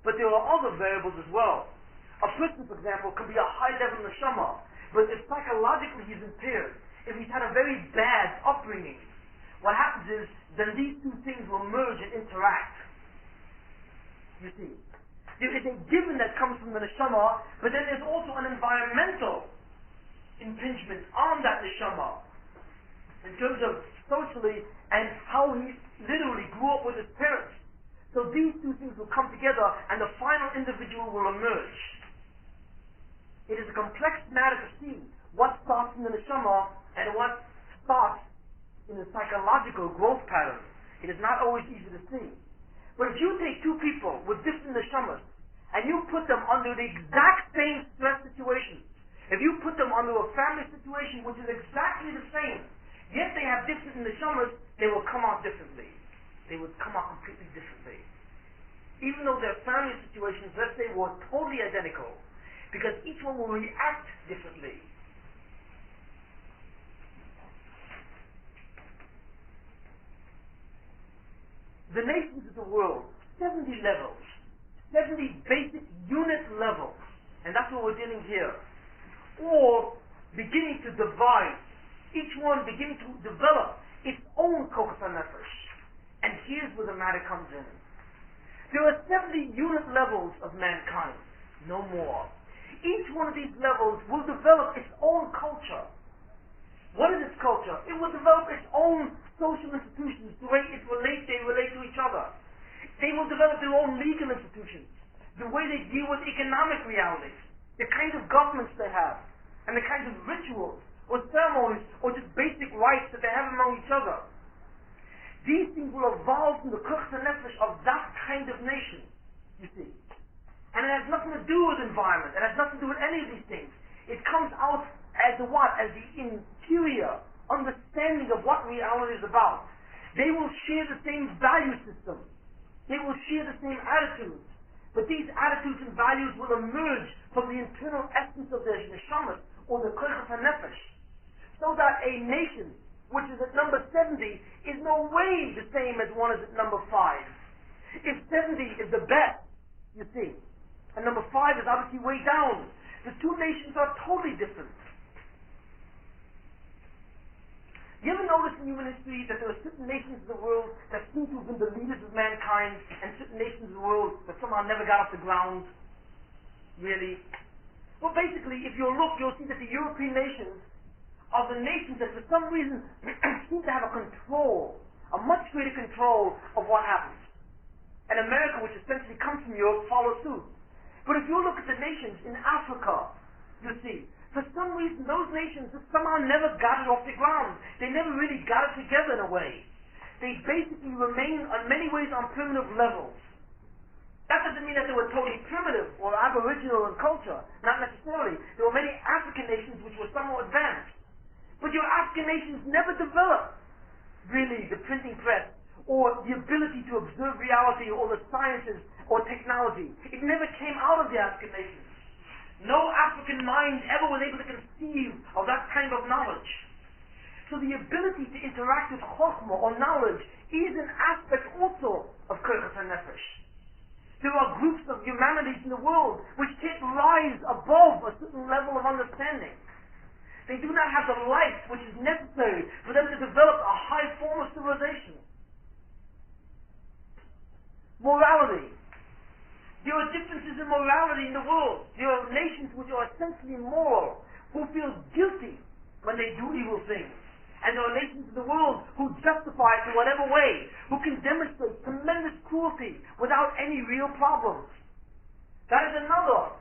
But there are other variables as well. A person, for example, can be a high level of neshama, but if psychologically he's impaired, if he's had a very bad upbringing, what happens is, then these two things will merge and interact. You see. There is a given that comes from the neshama, but then there's also an environmental impingement on that neshama, in terms of socially and how he literally grew up with his parents. So these two things will come together and the final individual will emerge. It is a complex matter to see what starts in the neshama and what starts in the psychological growth pattern. It is not always easy to see. But if you take two people with different neshamas and you put them under the exact same stress situation, if you put them under a family situation which is exactly the same, yet they have different neshamas, they will come out differently. They would come out completely differently. Even though their family situations, let's say, were totally identical, because each one will react differently. The nations of the world, 70 levels, 70 basic unit levels, and that's what we're dealing here, all beginning to divide, each one beginning to develop its own kochas nefesh. And here's where the matter comes in. There are 70 unit levels of mankind, no more. Each one of these levels will develop its own culture. What is its culture? It will develop its own social institutions, the way they relate to each other. They will develop their own legal institutions, the way they deal with economic realities, the kind of governments they have, and the kinds of rituals, or ceremonies, or just basic rights that they have among each other. These things will evolve from the kochas nefesh of that kind of nation, you see. And it has nothing to do with environment, it has nothing to do with any of these things. It comes out as the what? As the interior understanding of what reality is about. They will share the same value system. They will share the same attitudes. But these attitudes and values will emerge from the internal essence of their neshamas, or the kochas nefesh. So that a nation which is at number 70 is no way the same as one is at number 5. If 70 is the best, you see, and number 5 is obviously way down, the two nations are totally different. You ever notice in human history that there are certain nations of the world that seem to have been the leaders of mankind, and certain nations of the world that somehow never got off the ground? Really? Well, basically, if you look, you'll see that the European nations are the nations that for some reason seem to have a control, a much greater control of what happens. And America, which essentially comes from Europe, follows suit. But if you look at the nations in Africa, you see, for some reason those nations somehow never got it off the ground. They never really got it together in a way. They basically remain in many ways on primitive levels. That doesn't mean that they were totally primitive or aboriginal in culture. Not necessarily. There were many African nations which were somewhat advanced. But your African nations never developed, really, the printing press, or the ability to observe reality, or the sciences, or technology. It never came out of the African nations. No African mind ever was able to conceive of that kind of knowledge. So the ability to interact with chokhmah, or knowledge, is an aspect also of kochas nefesh. There are groups of humanities in the world which can't rise above a certain level of understanding. They do not have the life which is necessary for them to develop a high form of civilization. Morality. There are differences in morality in the world. There are nations which are essentially immoral, who feel guilty when they do evil things. And there are nations in the world who justify it in whatever way, who can demonstrate tremendous cruelty without any real problems. That is another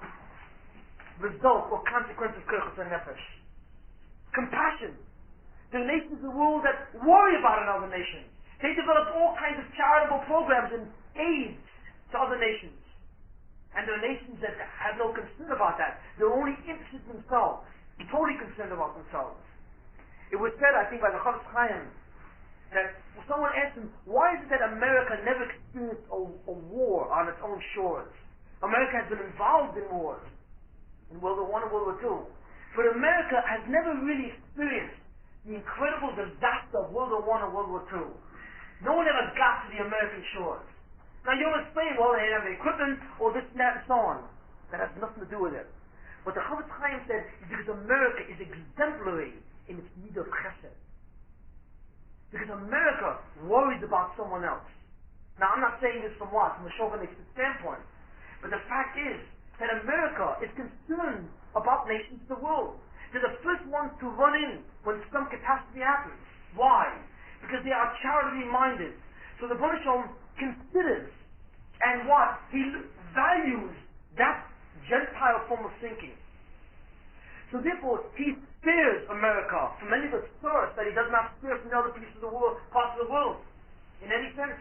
result or consequence of kochas nefesh. Compassion. There are nations in the world that worry about another nation. They develop all kinds of charitable programs and aid to other nations. And there are nations that have no concern about that. They're only interested in themselves, totally concerned about themselves. It was said, I think, by the Chofetz Chaim, that someone asked him, why is it that America never experienced a war on its own shores? America has been involved in wars, in World War I and World War II. But America has never really experienced the incredible disaster of World War I and World War II. No one ever got to the American shores. Now you'll explain, well, they have the equipment, or this and that and so on. That has nothing to do with it. What the Chofetz Chaim said is because America is exemplary in its need of chesed. Because America worries about someone else. Now, I'm not saying this from what? From a chauvinistic standpoint. But the fact is that America is concerned about nations of the world. They're the first ones to run in when some catastrophe happens. Why? Because they are charitably minded. So the Baruch Shalom considers and what? He values that Gentile form of thinking. So therefore, he spares America from any of the source that he does not spare from the other pieces of the world, parts of the world, in any sense.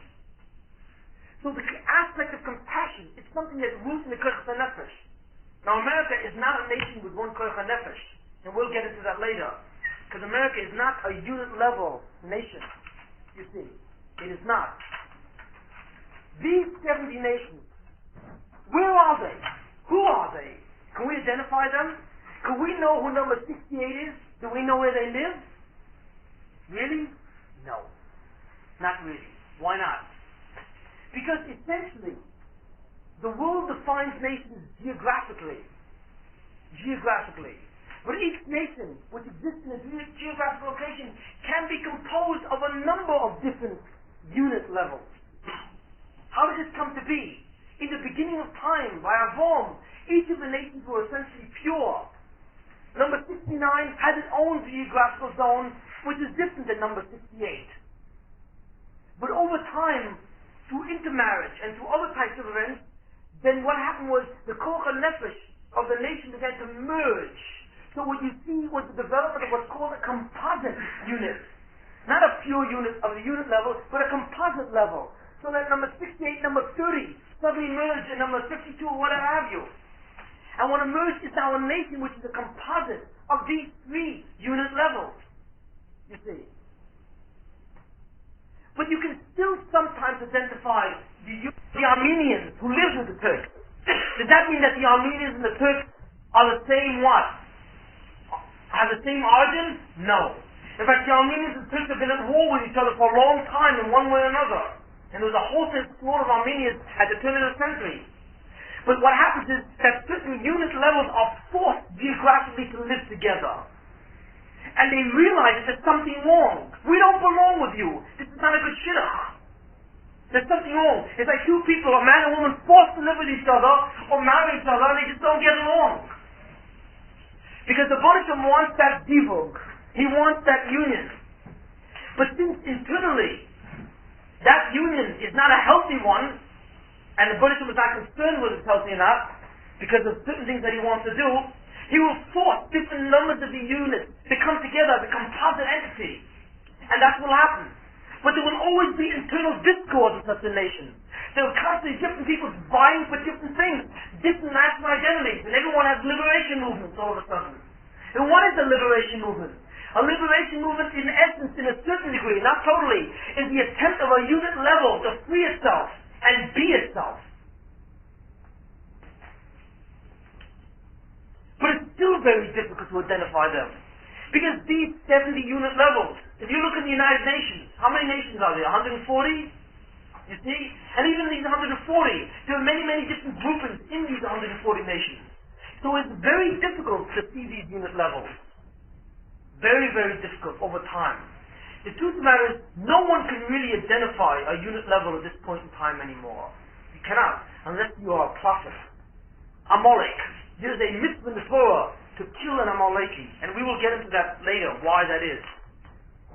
So the aspect of compassion, it's something that roots in the Koach HaNefesh. Now America is not a nation with one Koach HaNefesh, and we'll get into that later. Because America is not a unit level nation, you see. It is not. These 70 nations, where are they? Who are they? Can we identify them? Can we know who number 68 is? Do we know where they live? Really? No. Not really. Why not? Because essentially, the world defines nations geographically. Geographically. But each nation which exists in a geographical location can be composed of a number of different unit levels. How did this come to be? In the beginning of time, by Avom, each of the nations were essentially pure. Number 69 had its own geographical zone, which is different than number 68. But over time, through intermarriage and through other types of events, then what happened was the Koach HaNefesh of the nation began to merge. So what you see was the development of what's called a composite unit. Not a pure unit of the unit level, but a composite level. So that number 68, number 30 suddenly merged in number 52 or whatever have you. And what emerged is now a nation which is a composite of these three unit levels. You see. But you can still sometimes identify the Armenians who live with the Turks. Does that mean that the Armenians and the Turks are the same what? Have the same origin? No. In fact, the Armenians and Turks have been at war with each other for a long time in one way or another. And there was a wholesale slaughter of Armenians at the turn of the century. But what happens is that certain unit levels are forced geographically to live together. And they realize that there's something wrong. We don't belong with you. This is not a good shidduch. There's something wrong. It's like two people, a man and a woman, forced to live with each other or marry each other, and they just don't get along. Because the Baruch Shalom wants that divug. He wants that union. But since internally that union is not a healthy one, and the Baruch Shalom is not concerned whether it's healthy or not, because of certain things that he wants to do, he will force different numbers of the units to come together as a composite entity. And that's what will happen. But there will always be internal discord in such a nation. There will constantly different people vying for different things, different national identities, and everyone has liberation movements all of a sudden. And what is a liberation movement? A liberation movement, in essence, in a certain degree, not totally, is the attempt of a unit level to free itself and be itself. But it's still very difficult to identify them. Because these 70 unit levels, if you look at the United Nations, how many nations are there? 140? You see? And even these 140, there are many, many different groupings in these 140 nations. So it's very difficult to see these unit levels. Very, very difficult over time. The truth of the matter is, no one can really identify a unit level at this point in time anymore. You cannot, unless you are a prophet. Amalek. There is a mitzvah in the Torah to kill an Amaleki, and we will get into that later, why that is.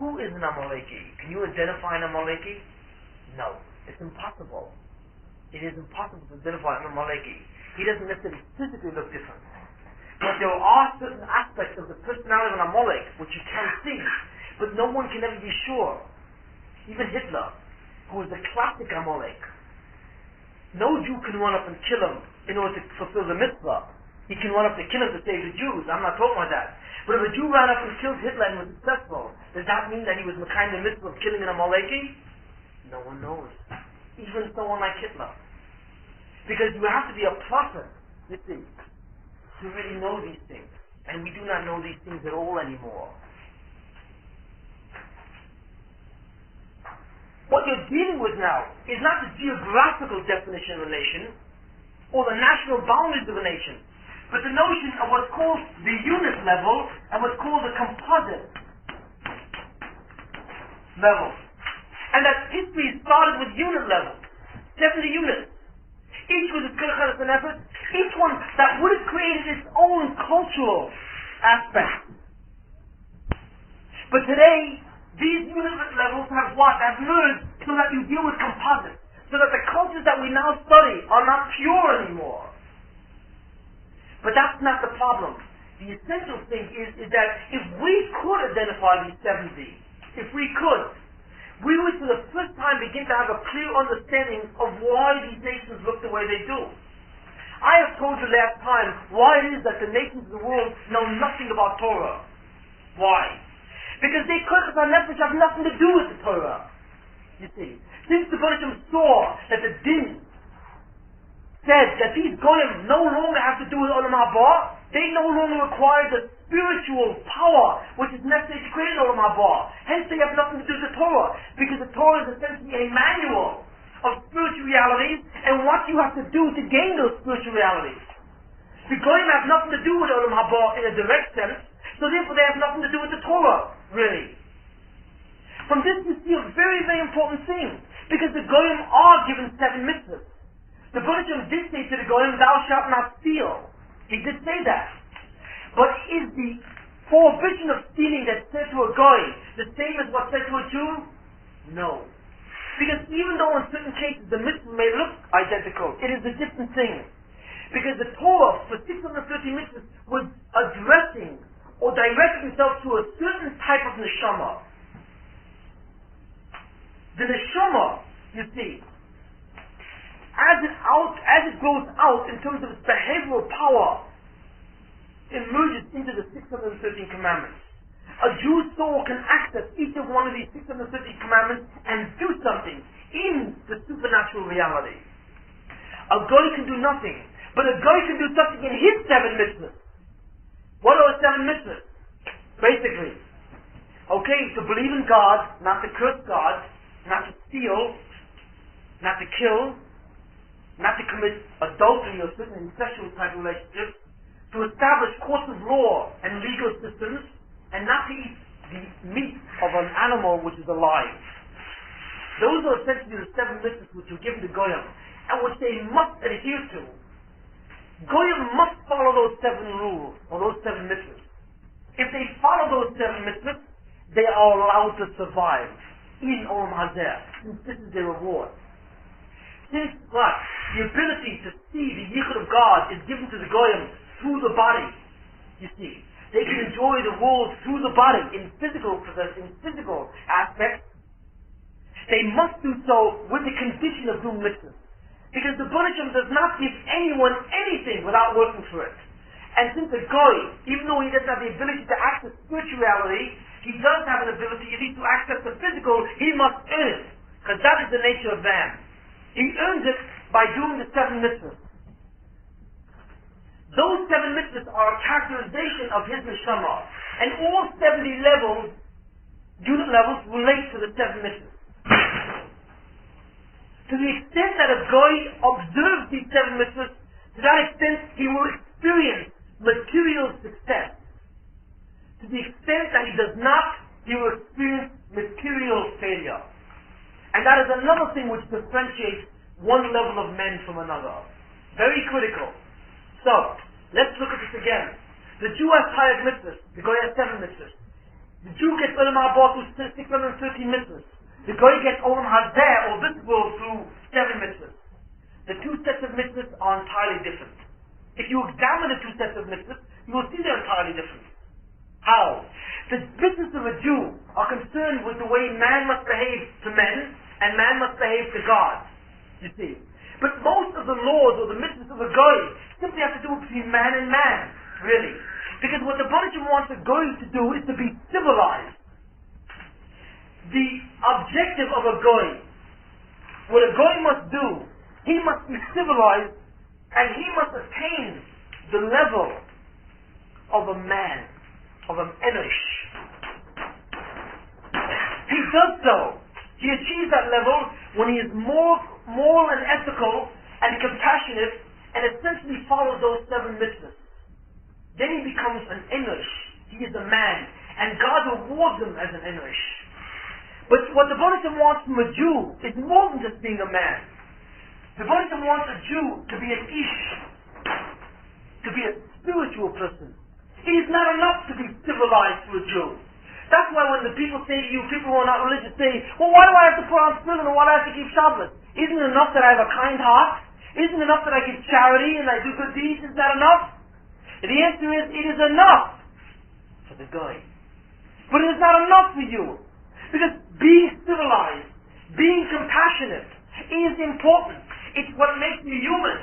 Who is an Amaleki? Can you identify an Amaleki? No. It's impossible. It is impossible to identify an Amaleki. He doesn't necessarily physically look different. But there are certain aspects of the personality of an Amalek which you can see, but no one can ever be sure. Even Hitler, who is the classic Amalek, no Jew can run up and kill him in order to fulfill the mitzvah. He can run up to kill him to save the Jews. I'm not talking about that. But if a Jew ran up and killed Hitler and was successful, does that mean that he was kind of mitzvah of killing an Amaleki? No one knows. Even someone like Hitler. Because you have to be a prophet, you see, to really know these things. And we do not know these things at all anymore. What you're dealing with now is not the geographical definition of a nation, or the national boundaries of a nation, but the notion of what's called the unit level and what's called the composite. levels. And that history started with unit levels. 70 units. Each with its koyach and effort. Each one that would have created its own cultural aspect. But today, these unit levels have what? Have merged so that you deal with composites. So that the cultures that we now study are not pure anymore. But that's not the problem. The essential thing is that if we could identify these 70, if we could, we would for the first time begin to have a clear understanding of why these nations look the way they do. I have told you last time why it is that the nations of the world know nothing about Torah. Why? Because they koyach nefesh have nothing to do with the Torah. You see, since the Bereshit saw that the din said that these goyim no longer have to do with Olam Haba, they no longer require the spiritual power which is necessary to create Olam Haba. Hence they have nothing to do with the Torah, because the Torah is essentially a manual of spiritual realities and what you have to do to gain those spiritual realities. The goyim have nothing to do with Olam Haba in a direct sense, so therefore they have nothing to do with the Torah, really. From this you see a very, very important thing, because the goyim are given 7 mitzvahs. The Bereshit did say to the goyim, thou shalt not steal. He did say that. But is the prohibition of stealing that's said to a goy the same as what's said to a Jew? No. Because even though in certain cases the mitzvah may look identical, it is a different thing. Because the Torah for 630 mitzvahs was addressing or directing itself to a certain type of neshama. The neshama, you see, as it grows out in terms of its behavioral power, it merges into the 613 commandments. A Jew's soul can access each of one of these 613 commandments and do something in the supernatural reality. A goy can do nothing, but a goy can do something in his 7 mitzvahs. What are the 7 mitzvahs? Basically, okay, to believe in God, not to curse God, not to steal, not to kill, not to commit adultery or certain sexual type of relationships, to establish courts of law and legal systems, and not to eat the meat of an animal which is alive. Those are essentially the 7 mitzvahs which were given to goyim, and which they must adhere to. Goyim must follow those 7 rules, or those 7 mitzvahs. If they follow those 7 mitzvahs, they are allowed to survive in Olam Hazeh, since this is their reward. Since what? The ability to see the yichud of God is given to the goyim through the body. You see, they can enjoy the world through the body in physical aspects. They must do so with the condition of doing mitzvahs, because the Bereshit does not give anyone anything without working for it. And since a goy, even though he doesn't have the ability to access spirituality, he does have an ability, at least to access the physical. He must earn it, because that is the nature of man. He earns it by doing the 7 mitzvahs. Those 7 mitzvahs are a characterization of his neshama, and all 70 levels, unit levels, relate to the 7 mitzvahs. To the extent that a goy observes these 7 mitzvahs, to that extent he will experience material success. To the extent that he does not, he will experience material failure. And that is another thing which differentiates one level of men from another. Very critical. So, let's look at this again. The Jew has higher mitzvahs. The goy has 7 mitzvahs. The Jew gets Olam Haba through 613 mitzvahs. The goy gets Olam Hazeh, or this world, through 7 mitzvahs. The 2 sets of mitzvahs are entirely different. If you examine the 2 sets of mitzvahs, you will see they're entirely different. How? The mitzvahs of a Jew are concerned with the way man must behave to men, and man must behave to God. You see. But most of the laws or the mitzvahs of a goy simply have to do between man and man, really. Because what the Bereshit wants a goy to do is to be civilized. The objective of a goy, what a goy must do, he must be civilized, and he must attain the level of a man, of an enosh. He does so. He achieves that level when he is more moral and ethical and compassionate, and essentially follows those 7 mitzvahs. Then he becomes an enosh. He is a man, and God rewards him as an enosh. But what the Buddhism wants from a Jew is more than just being a man. The Buddhism wants a Jew to be an ish, to be a spiritual person. It is not enough to be civilized for a Jew. That's why when the people say to you, people who are not religious say, well, why do I have to put on tefillin and why do I have to keep Shabbos? Isn't it enough that I have a kind heart? Isn't it enough that I give charity and I do good deeds? Is that enough? And the answer is, it is enough for the guy. But it is not enough for you. Because being civilized, being compassionate is important. It's what makes you human.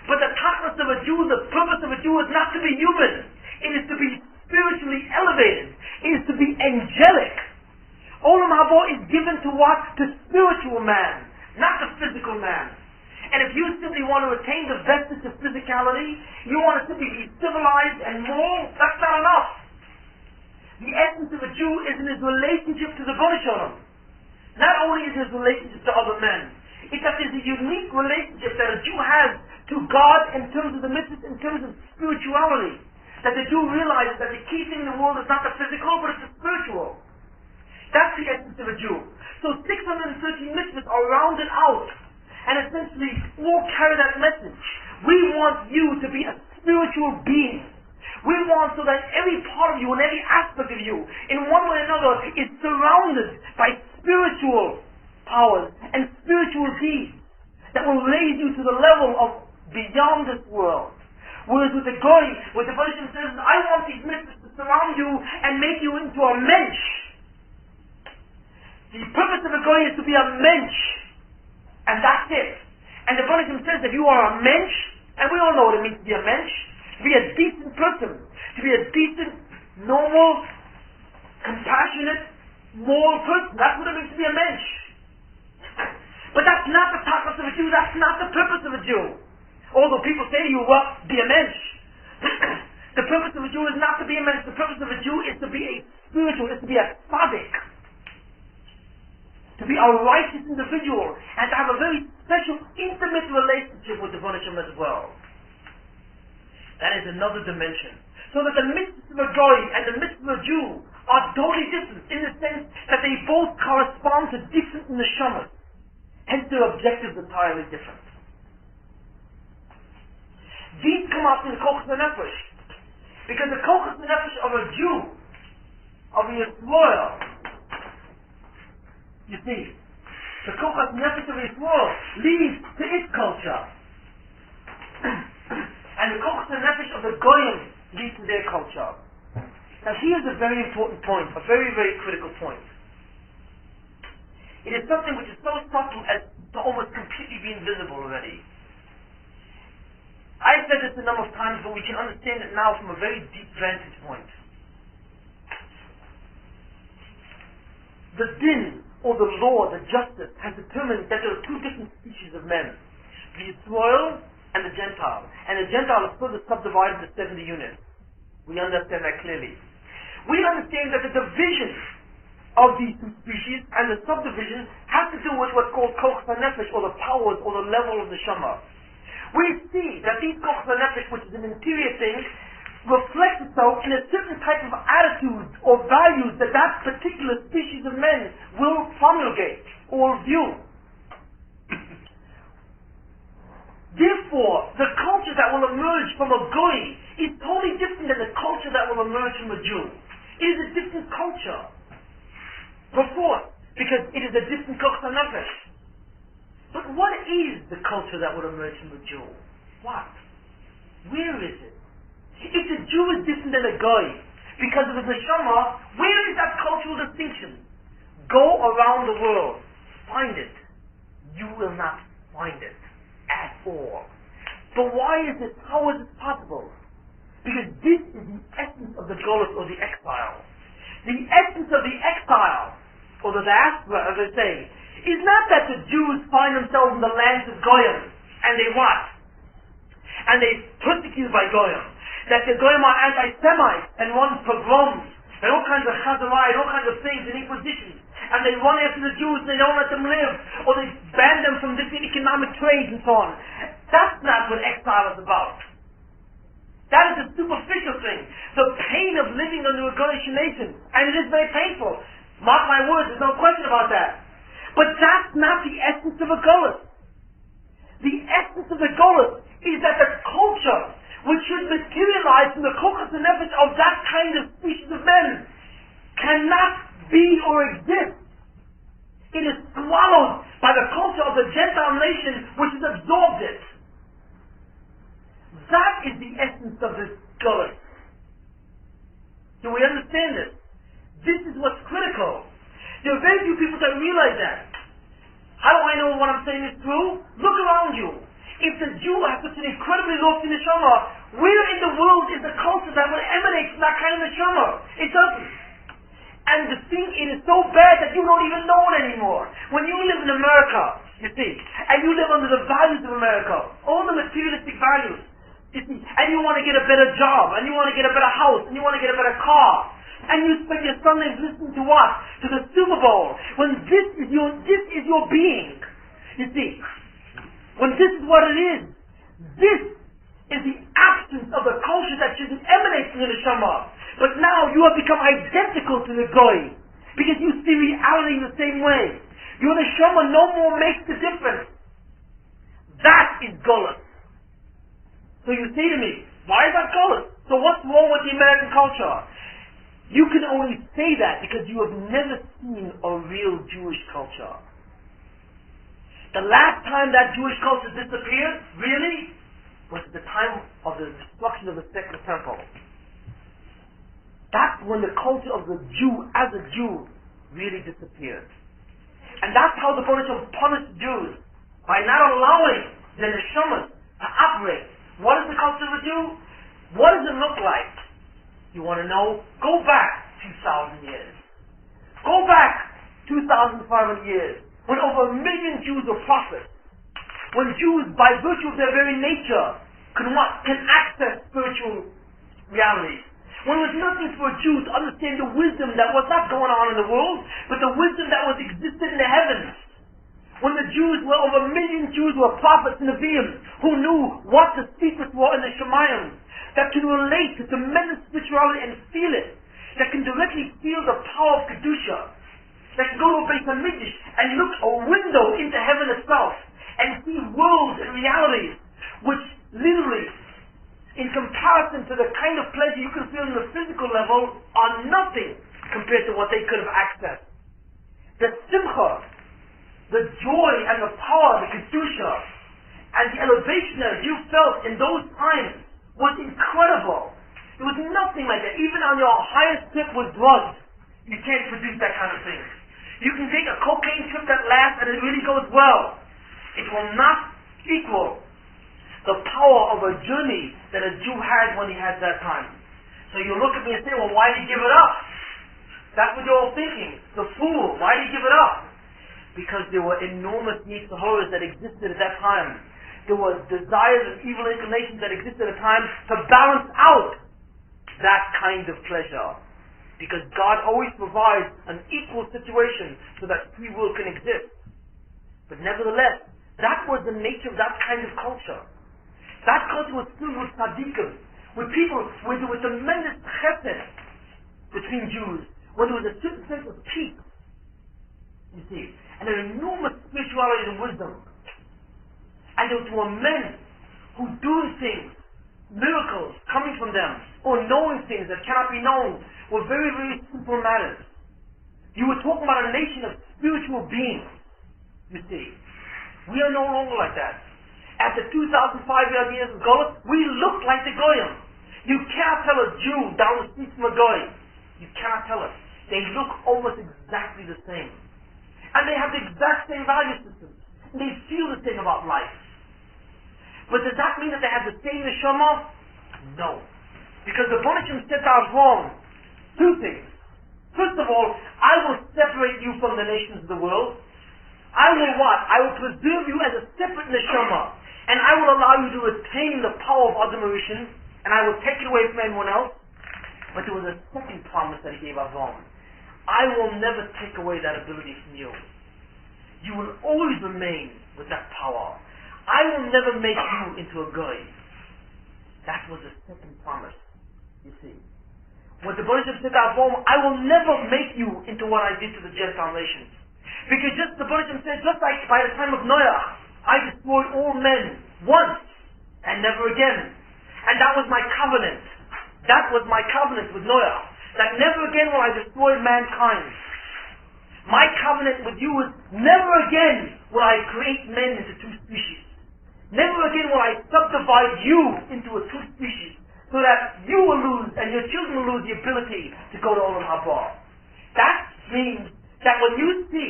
But the tachlis of a Jew, the purpose of a Jew is not to be human. It is to be spiritually elevated. It is to be angelic. Olam Haba is given to what? To spiritual man, not the physical man. And if you simply want to attain the vestige of physicality, you want to simply be civilized and moral, that's not enough. The essence of a Jew is in his relationship to the Baruch Shalom. Not only is his relationship to other men, it's that there's a unique relationship that a Jew has to God in terms of the mitzvahs, in terms of spirituality. That the Jew realizes that the key thing in the world is not the physical, but it's the spiritual. That's the essence of a Jew. So 613 mitzvahs are rounded out, and essentially all carry that message. We want you to be a spiritual being. We want so that every part of you and every aspect of you, in one way or another, is surrounded by spiritual powers and spiritual deeds that will raise you to the level of beyond this world. Whereas with the Goy, with the Buddhism says, I want these mitzvahs to surround you and make you into a mensch. The purpose of a Goy is to be a mensch. And that's it. And the Buddhism says that you are a mensch, and we all know what it means to be a mensch, to be a decent person, to be a decent, normal, compassionate, moral person. That's what it means to be a mensch. But that's not the purpose of a Jew, that's not the purpose of a Jew. Although people say to you, well, be a mensch. The purpose of a Jew is not to be a mensch. The purpose of a Jew is to be a spiritual, is to be a tzaddik. To be a righteous individual, and to have a very special, intimate relationship with the Baruch Shalom as well. That is another dimension. So that the mitzvahs of a Goy and the mitzvahs of a Jew are totally different, in the sense that they both correspond to different neshamas. Hence their objectives are entirely different. These come out in the Kochas HaNefesh. Because the Kochas HaNefesh of a Jew, of a Yisrael, you see, the Kochas HaNefesh of Yisrael leads to its culture. And the Kochas HaNefesh of the Goyim leads to their culture. Now here's a very important point, a very, very critical point. It is something which is so subtle as to almost completely be invisible already. I've said this a number of times, but we can understand it now from a very deep vantage point. The din, or the law, the justice, has determined that there are two different species of men. The Yisrael and the Gentile. And the Gentile is further subdivided into 70 units. We understand that clearly. We understand that the division of these two species and the subdivision has to do with what's called Kochas HaNefesh, or the powers, or the level of the Shama. We see that these Kochas HaNefesh, which is an interior thing, reflects itself in a certain type of attitude or values that that particular species of men will promulgate or view. Therefore, the culture that will emerge from a Goy is totally different than the culture that will emerge from a Jew. It is a different culture. Perforce, because it is a different Kochas HaNefesh. But what is the culture that would emerge from a Jew? What? Where is it? If the Jew is different than a Goy because of his neshama, where is that cultural distinction? Go around the world. Find it. You will not find it at all. But why is this? How is this possible? Because this is the essence of the Golus, or the exile. The essence of the exile, or the diaspora, as I say, is not that the Jews find themselves in the lands of Goyim, and they what? And they persecuted by Goyim. That the Goyim are anti-Semites, and run pogroms, and all kinds of chazarai, and all kinds of things, and inquisitions. And they run after the Jews, and they don't let them live, or they ban them from different economic trades, and so on. That's not what exile is about. That is a superficial thing. The pain of living under a Goyish nation, and it is very painful. Mark my words, there's no question about that. But that's not the essence of a Golus. The essence of the Golus is that the culture which should materialize from the Kochas and Nefesh of that kind of species of men cannot be or exist. It is swallowed by the culture of the Gentile nation which has absorbed it. That is the essence of this Golus. Do we understand this? This is what's critical. There are very few people that realize that. How do I know what I'm saying is true? Look around you. If the Jew has such an incredibly lofty neshama, where in the world is the culture that will emanate from that kind of neshama? It doesn't. And the thing, it is so bad that you don't even know it anymore. When you live in America, you see, and you live under the values of America, all the materialistic values, you see, and you want to get a better job, and you want to get a better house, and you want to get a better car, and you spend your Sundays listening to what? To the Super Bowl. When this is your being. You see, when this is what it is, this is the absence of the culture that should emanate from the neshama. But now you have become identical to the goy, because you see reality in the same way. Your neshama no more makes the difference. That is Golus. So you say to me, why is that Golus? So what's wrong with the American culture? You can only say that because you have never seen a real Jewish culture. The last time that Jewish culture disappeared, really, was at the time of the destruction of the Second Temple. That's when the culture of the Jew as a Jew really disappeared. And that's how the Baruch punished Jews, by not allowing the neshamas to operate. What is the culture of a Jew? What does it look like? You want to know? Go back 2,000 years. Go back 2,500 years, when over 1 million Jews were prophets. When Jews, by virtue of their very nature, can access spiritual realities. When it was nothing for a Jew to understand the wisdom that was not going on in the world, but the wisdom that was existed in the heavens. When the Jews were, over 1 million Jews were prophets in the Nevi'im, who knew what the secrets were in the Shemayim, that can relate to tremendous spirituality and feel it, that can directly feel the power of Kedusha, that can go to a Beit HaMikdash and look a window into heaven itself, and see worlds and realities, which literally, in comparison to the kind of pleasure you can feel on the physical level, are nothing compared to what they could have accessed. The simcha, the joy and the power of the Kedusha, and the elevation that you felt in those times was incredible. There was nothing like that. Even on your highest trip with drugs, you can't produce that kind of thing. You can take a cocaine trip that lasts and it really goes well. It will not equal the power of a journey that a Jew had when he had that time. So you look at me and say, well, why did he give it up? That's what you're all thinking. The fool, why did he give it up? Because there were enormous needs to horrors that existed at that time. There were desires and evil inclinations that existed at the time to balance out that kind of pleasure. Because God always provides an equal situation so that free will can exist. But nevertheless, that was the nature of that kind of culture. That culture was filled with tzaddikim, with people, where there was tremendous chesed between Jews, where there was a certain sense of peace, you see, and an enormous spirituality and wisdom. And there were men who doing things, miracles coming from them, or knowing things that cannot be known, were very, very simple matters. You were talking about a nation of spiritual beings, you see. We are no longer like that. After 2,500 years of Golus, we look like the Goyim. You cannot tell a Jew down the street from a Goy. You cannot tell it. They look almost exactly the same. And they have the exact same value systems. And they feel the same about life. But does that mean that they have the same neshama? No. Because the Bonishim said that wrong. Two things. First of all, I will separate you from the nations of the world. I will what? I will preserve you as a separate neshama. And I will allow you to retain the power of Adam Rishon, and I will take it away from anyone else. But there was a second promise that he gave Avram. I will never take away that ability from you. You will always remain with that power. I will never make you into a goy. That was the second promise, you see. When the Baruch said to Avraham, I will never make you into what I did to the Gentile nations. Because just the Baruch said, just like by the time of Noah, I destroyed all men once and never again. And that was my covenant. That was my covenant with Noah. That never again will I destroy mankind. My covenant with you is never again will I create men into two species. Never again will I subdivide you into a two species, so that you will lose and your children will lose the ability to go to Olam Haba. That means that when you see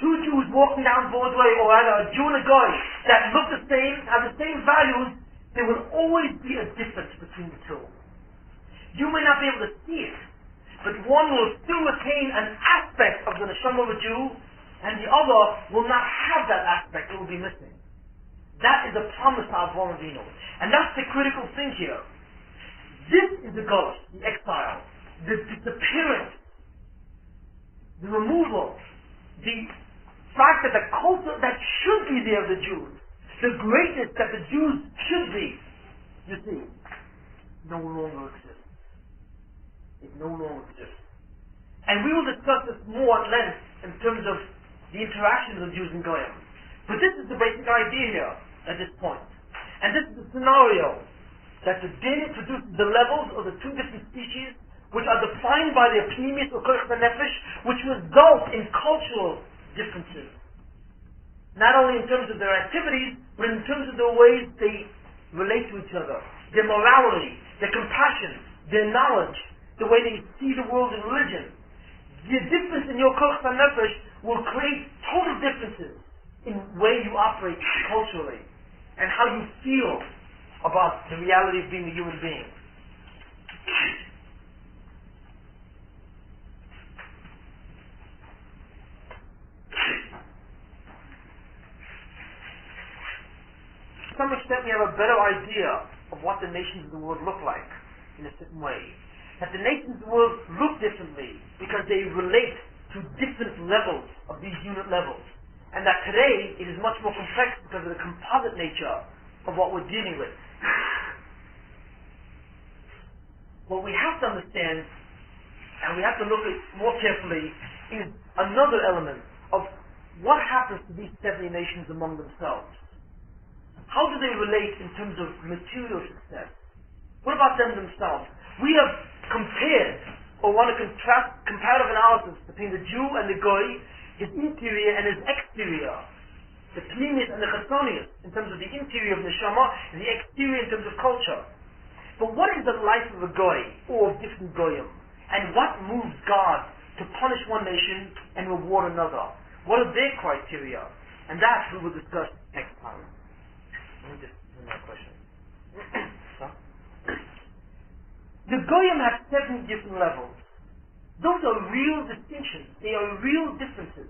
two Jews walking down Broadway, or either a Jew and a guy that look the same, have the same values, there will always be a difference between the two. You may not be able to see it, but one will still retain an aspect of the neshama of a Jew, and the other will not have that aspect, it will be missing. That is the promise of Avraham Avinu. And that's the critical thing here. This is the ghost, the exile, the disappearance, the removal, the fact that the culture that should be there of the Jews, the greatness that the Jews should be, you see, no longer exists. It no longer exists. And we will discuss this more at length in terms of the interaction of the Jews and Goyim. But this is the basic idea here at this point. And this is the scenario that the din produces the levels of the two different species which are defined by their pneumius or koach nefesh, which result in cultural differences. Not only in terms of their activities, but in terms of the ways they relate to each other, their morality, their compassion, their knowledge, the way they see the world and religion. The difference in your koach nefesh will create total differences in the way you operate culturally and how you feel about the reality of being a human being. To some extent we have a better idea of what the nations of the world look like in a certain way. That the nations of the world look differently because they relate to different levels of these unit levels. And that today it is much more complex because of the composite nature of what we're dealing with. What we have to understand, and we have to look at more carefully, is another element of what happens to these 70 nations among themselves. How do they relate in terms of material success? What about them themselves? We have compared, or want to contrast, comparative analysis between the Jew and the Goy, his interior and his exterior. The pneumius and the chasonius, in terms of the interior of neshama, and the exterior in terms of culture. But what is the life of a Goy, or of different Goyim? And what moves God to punish one nation and reward another? What are their criteria? And that we will discuss next time. Let me just do that question. The Goyim have 7 different levels. Those are real distinctions. They are real differences.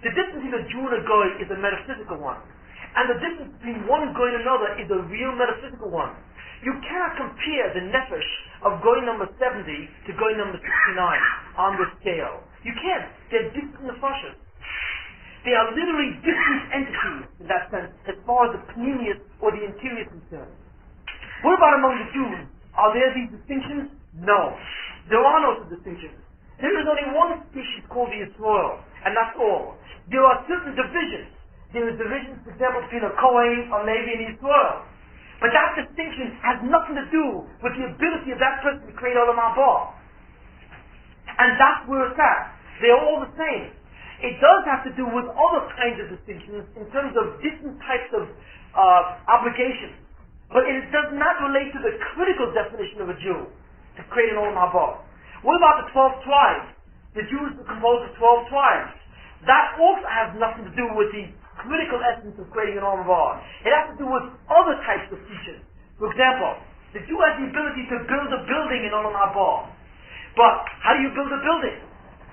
The difference between a Jew and a Goy is a metaphysical one. And the difference between one Goy and another is a real metaphysical one. You cannot compare the nefesh of Goy number 70 to Goy number 69 on the scale. You can't. They're different nefashos. They are literally different entities in that sense as far as the pneumius or the interior is concerned. What about among the Jews? Are there these distinctions? No. There are no such distinctions. There is only one species called the Yisrael, and that's all. There are certain divisions. There is divisions, for example, between a Kohen, a Levi, and Yisrael. But that distinction has nothing to do with the ability of that person to create Olam Haba. And that's where it's at. They're all the same. It does have to do with other kinds of distinctions in terms of different types of obligations. But it does not relate to the critical definition of a Jew to create an Olam Haba. What about the 12 tribes? The Jews are composed of 12 tribes. That also has nothing to do with the critical essence of creating an Olam Haba. It has to do with other types of features. For example, the Jew has the ability to build a building in Olam Haba. But how do you build a building?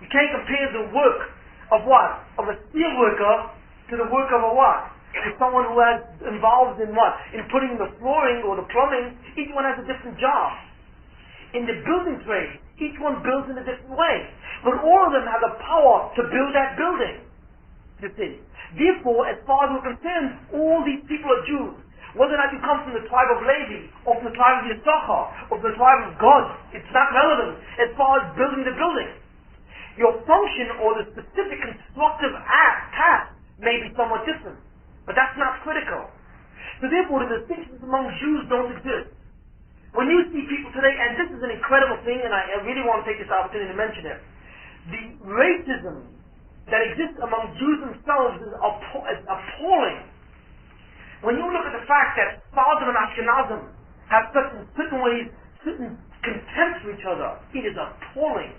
You can't compare the work of what? Of a steel worker to the work of a what? To someone who has involved in what? In putting the flooring or the plumbing. Each one has a different job. In the building trade, each one builds in a different way. But all of them have the power to build that building. You see. Therefore, as far as we're concerned, all these people are Jews. Whether or not you come from the tribe of Levi, or from the tribe of Yisachar, or from the tribe of God, it's not relevant as far as building the building. Your function or the specific constructive task may be somewhat different, but that's not critical. So therefore, the distinctions among Jews don't exist. When you see people today, and this is an incredible thing, and I really want to take this opportunity to mention it, the racism that exists among Jews themselves is appalling. When you look at the fact that Sephardim and Ashkenazim have certain ways, certain contempt for each other, it is appalling.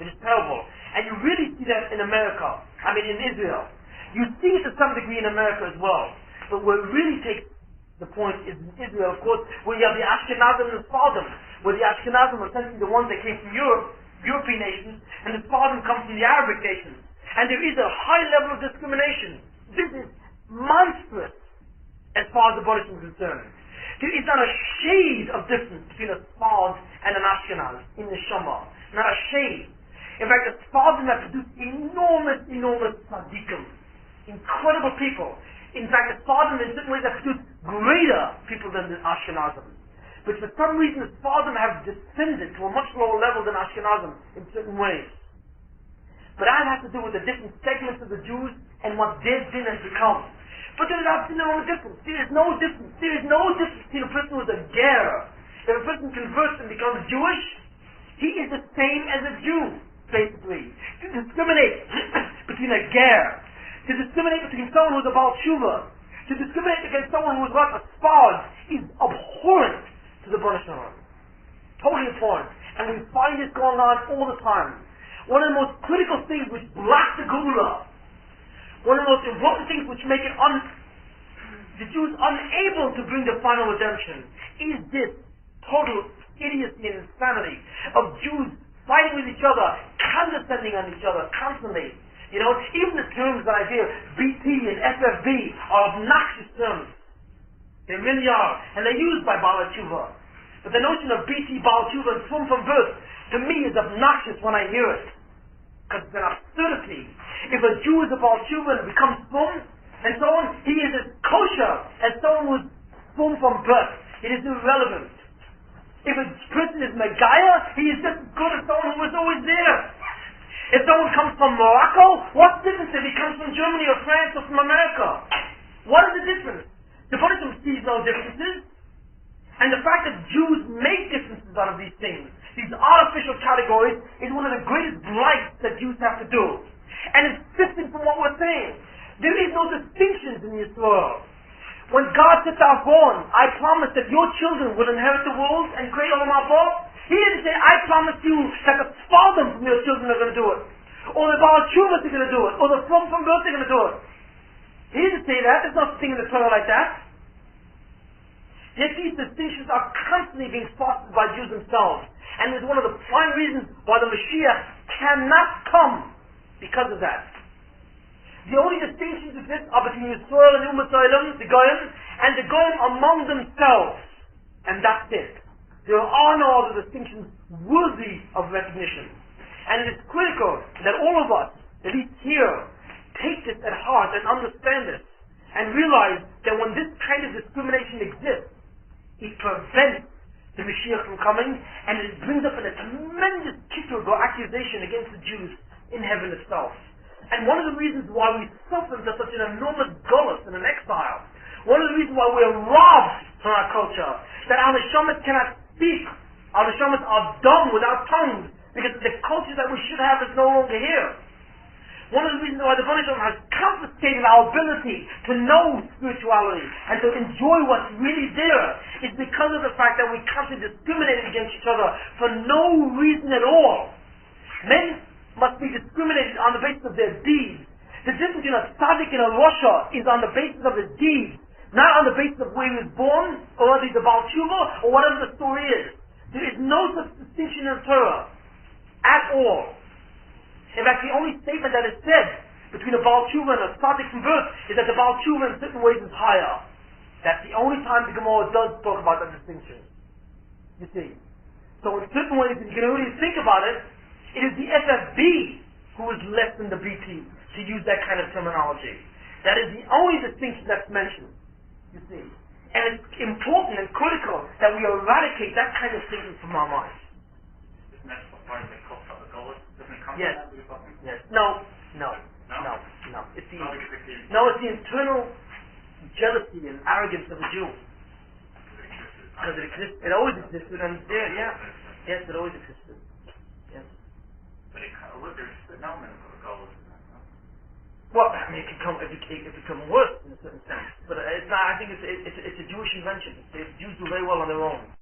It is terrible. And you really see that in America. I mean in Israel. You see it to some degree in America as well. But where it really takes the point is in Israel, of course, where you have the Ashkenazim and the Sephardim, where the Ashkenazim are essentially the ones that came from Europe, European nations, and the Sephardim come from the Arabic nations. And there is a high level of discrimination. This is monstrous as far as the Bodish is concerned. There is not a shade of difference between a Sfard and an Ashkenaz in the Shema. Not a shade. In fact, the Sfardim have produced enormous tzaddikim. Incredible people. In fact, the Sfardim in certain ways have produced greater people than the Ashkenazim. But for some reason, the Sfardim have descended to a much lower level than Ashkenazim in certain ways. But that has to do with the different segments of the Jews and what their din has become. But there is absolutely no difference. There is no difference. There is no difference between a person who is a ger. If a person converts and becomes Jewish, he is the same as a Jew, basically. To discriminate between a ger, to discriminate between someone who is a Baal Tshuva, to discriminate against someone who is not a Sfard, is abhorrent to the Baruch Shalom. Totally abhorrent. And we find this going on all the time. One of the most critical things which block the Geulah, one of the most important things which make it the Jews unable to bring the final redemption is this total idiocy and insanity of Jews fighting with each other, condescending on each other constantly. You know, even the terms that I hear, BT and FFB, are obnoxious terms. They really are. And they're used by Baal Tshuva. But the notion of BT, Baal Tshuva, and Tzum from birth, to me is obnoxious when I hear it. Because it's an absurdity. If a Jew is a Baal Tshuva and becomes Tzum, and so on, he is as kosher as someone who is Tzum from birth. It is irrelevant. If a person is Megaya, he is just as good as someone who was always there. If someone comes from Morocco, what's the difference if he comes from Germany or France or from America? What is the difference? The Buddhism sees no differences. And the fact that Jews make differences out of these things, these artificial categories, is one of the greatest blights that Jews have to do. And it's different from what we're saying. There is no distinctions in this world. When God said to Avon, I promise that your children will inherit the world and create Olam Haba, He didn't say, I promise you that the Sfardim from your children are going to do it. Or the Baal Tshuva are going to do it. Or the from birth are going to do it. He didn't say that. There's no thing in the Torah like that. Yet these distinctions are constantly being fostered by Jews themselves. And it's one of the prime reasons why the Mashiach cannot come because of that. The only distinctions exist are between Yisrael and Umat Olam, the Goyim, and the Goyim among themselves. And that's it. There are no other distinctions worthy of recognition. And it is critical that all of us, at least here, take this at heart and understand this. And realize that when this kind of discrimination exists, it prevents the Mashiach from coming, and it brings up a tremendous kitur or accusation against the Jews in heaven itself. And one of the reasons why we suffer under such an enormous gullus and an exile, one of the reasons why we're robbed from our culture, that our neshamas cannot speak, our neshamas are dumb without tongues, because the culture that we should have is no longer here. One of the reasons why the Baruch Shalom has confiscated our ability to know spirituality and to enjoy what's really there is because of the fact that we constantly discriminate against each other for no reason at all. Men must be discriminated on the basis of their deeds. The difference between a tzaddik and a rasha is on the basis of his deeds, not on the basis of where he was born, or whether he's a Baal Tshuva, or whatever the story is. There is no such distinction in the Torah at all. In fact, the only statement that is said between a Baal Tshuva and a tzaddik from birth is that the Baal Tshuva in certain ways is higher. That's the only time the Gemara does talk about that distinction. You see. So in certain ways, if you can really think about it, it is the FFB who is less than the BT, to use that kind of terminology. That is the only distinction that's mentioned. You see. And it's important and critical that we eradicate that kind of thinking from our minds. Isn't that what part of the cult of the goal? Doesn't it come Yes. from that we're talking? Yes. No. No? It's the Not because it it's the internal jealousy and arrogance of a Jew. Because it exists. It always existed, and there, yeah. Yes, it always existed. Yes. But there's an element of a goal, isn't there? No? Well, I mean, it become worse in a certain sense, but it's not. I think it's a Jewish invention. Jews do very well on their own.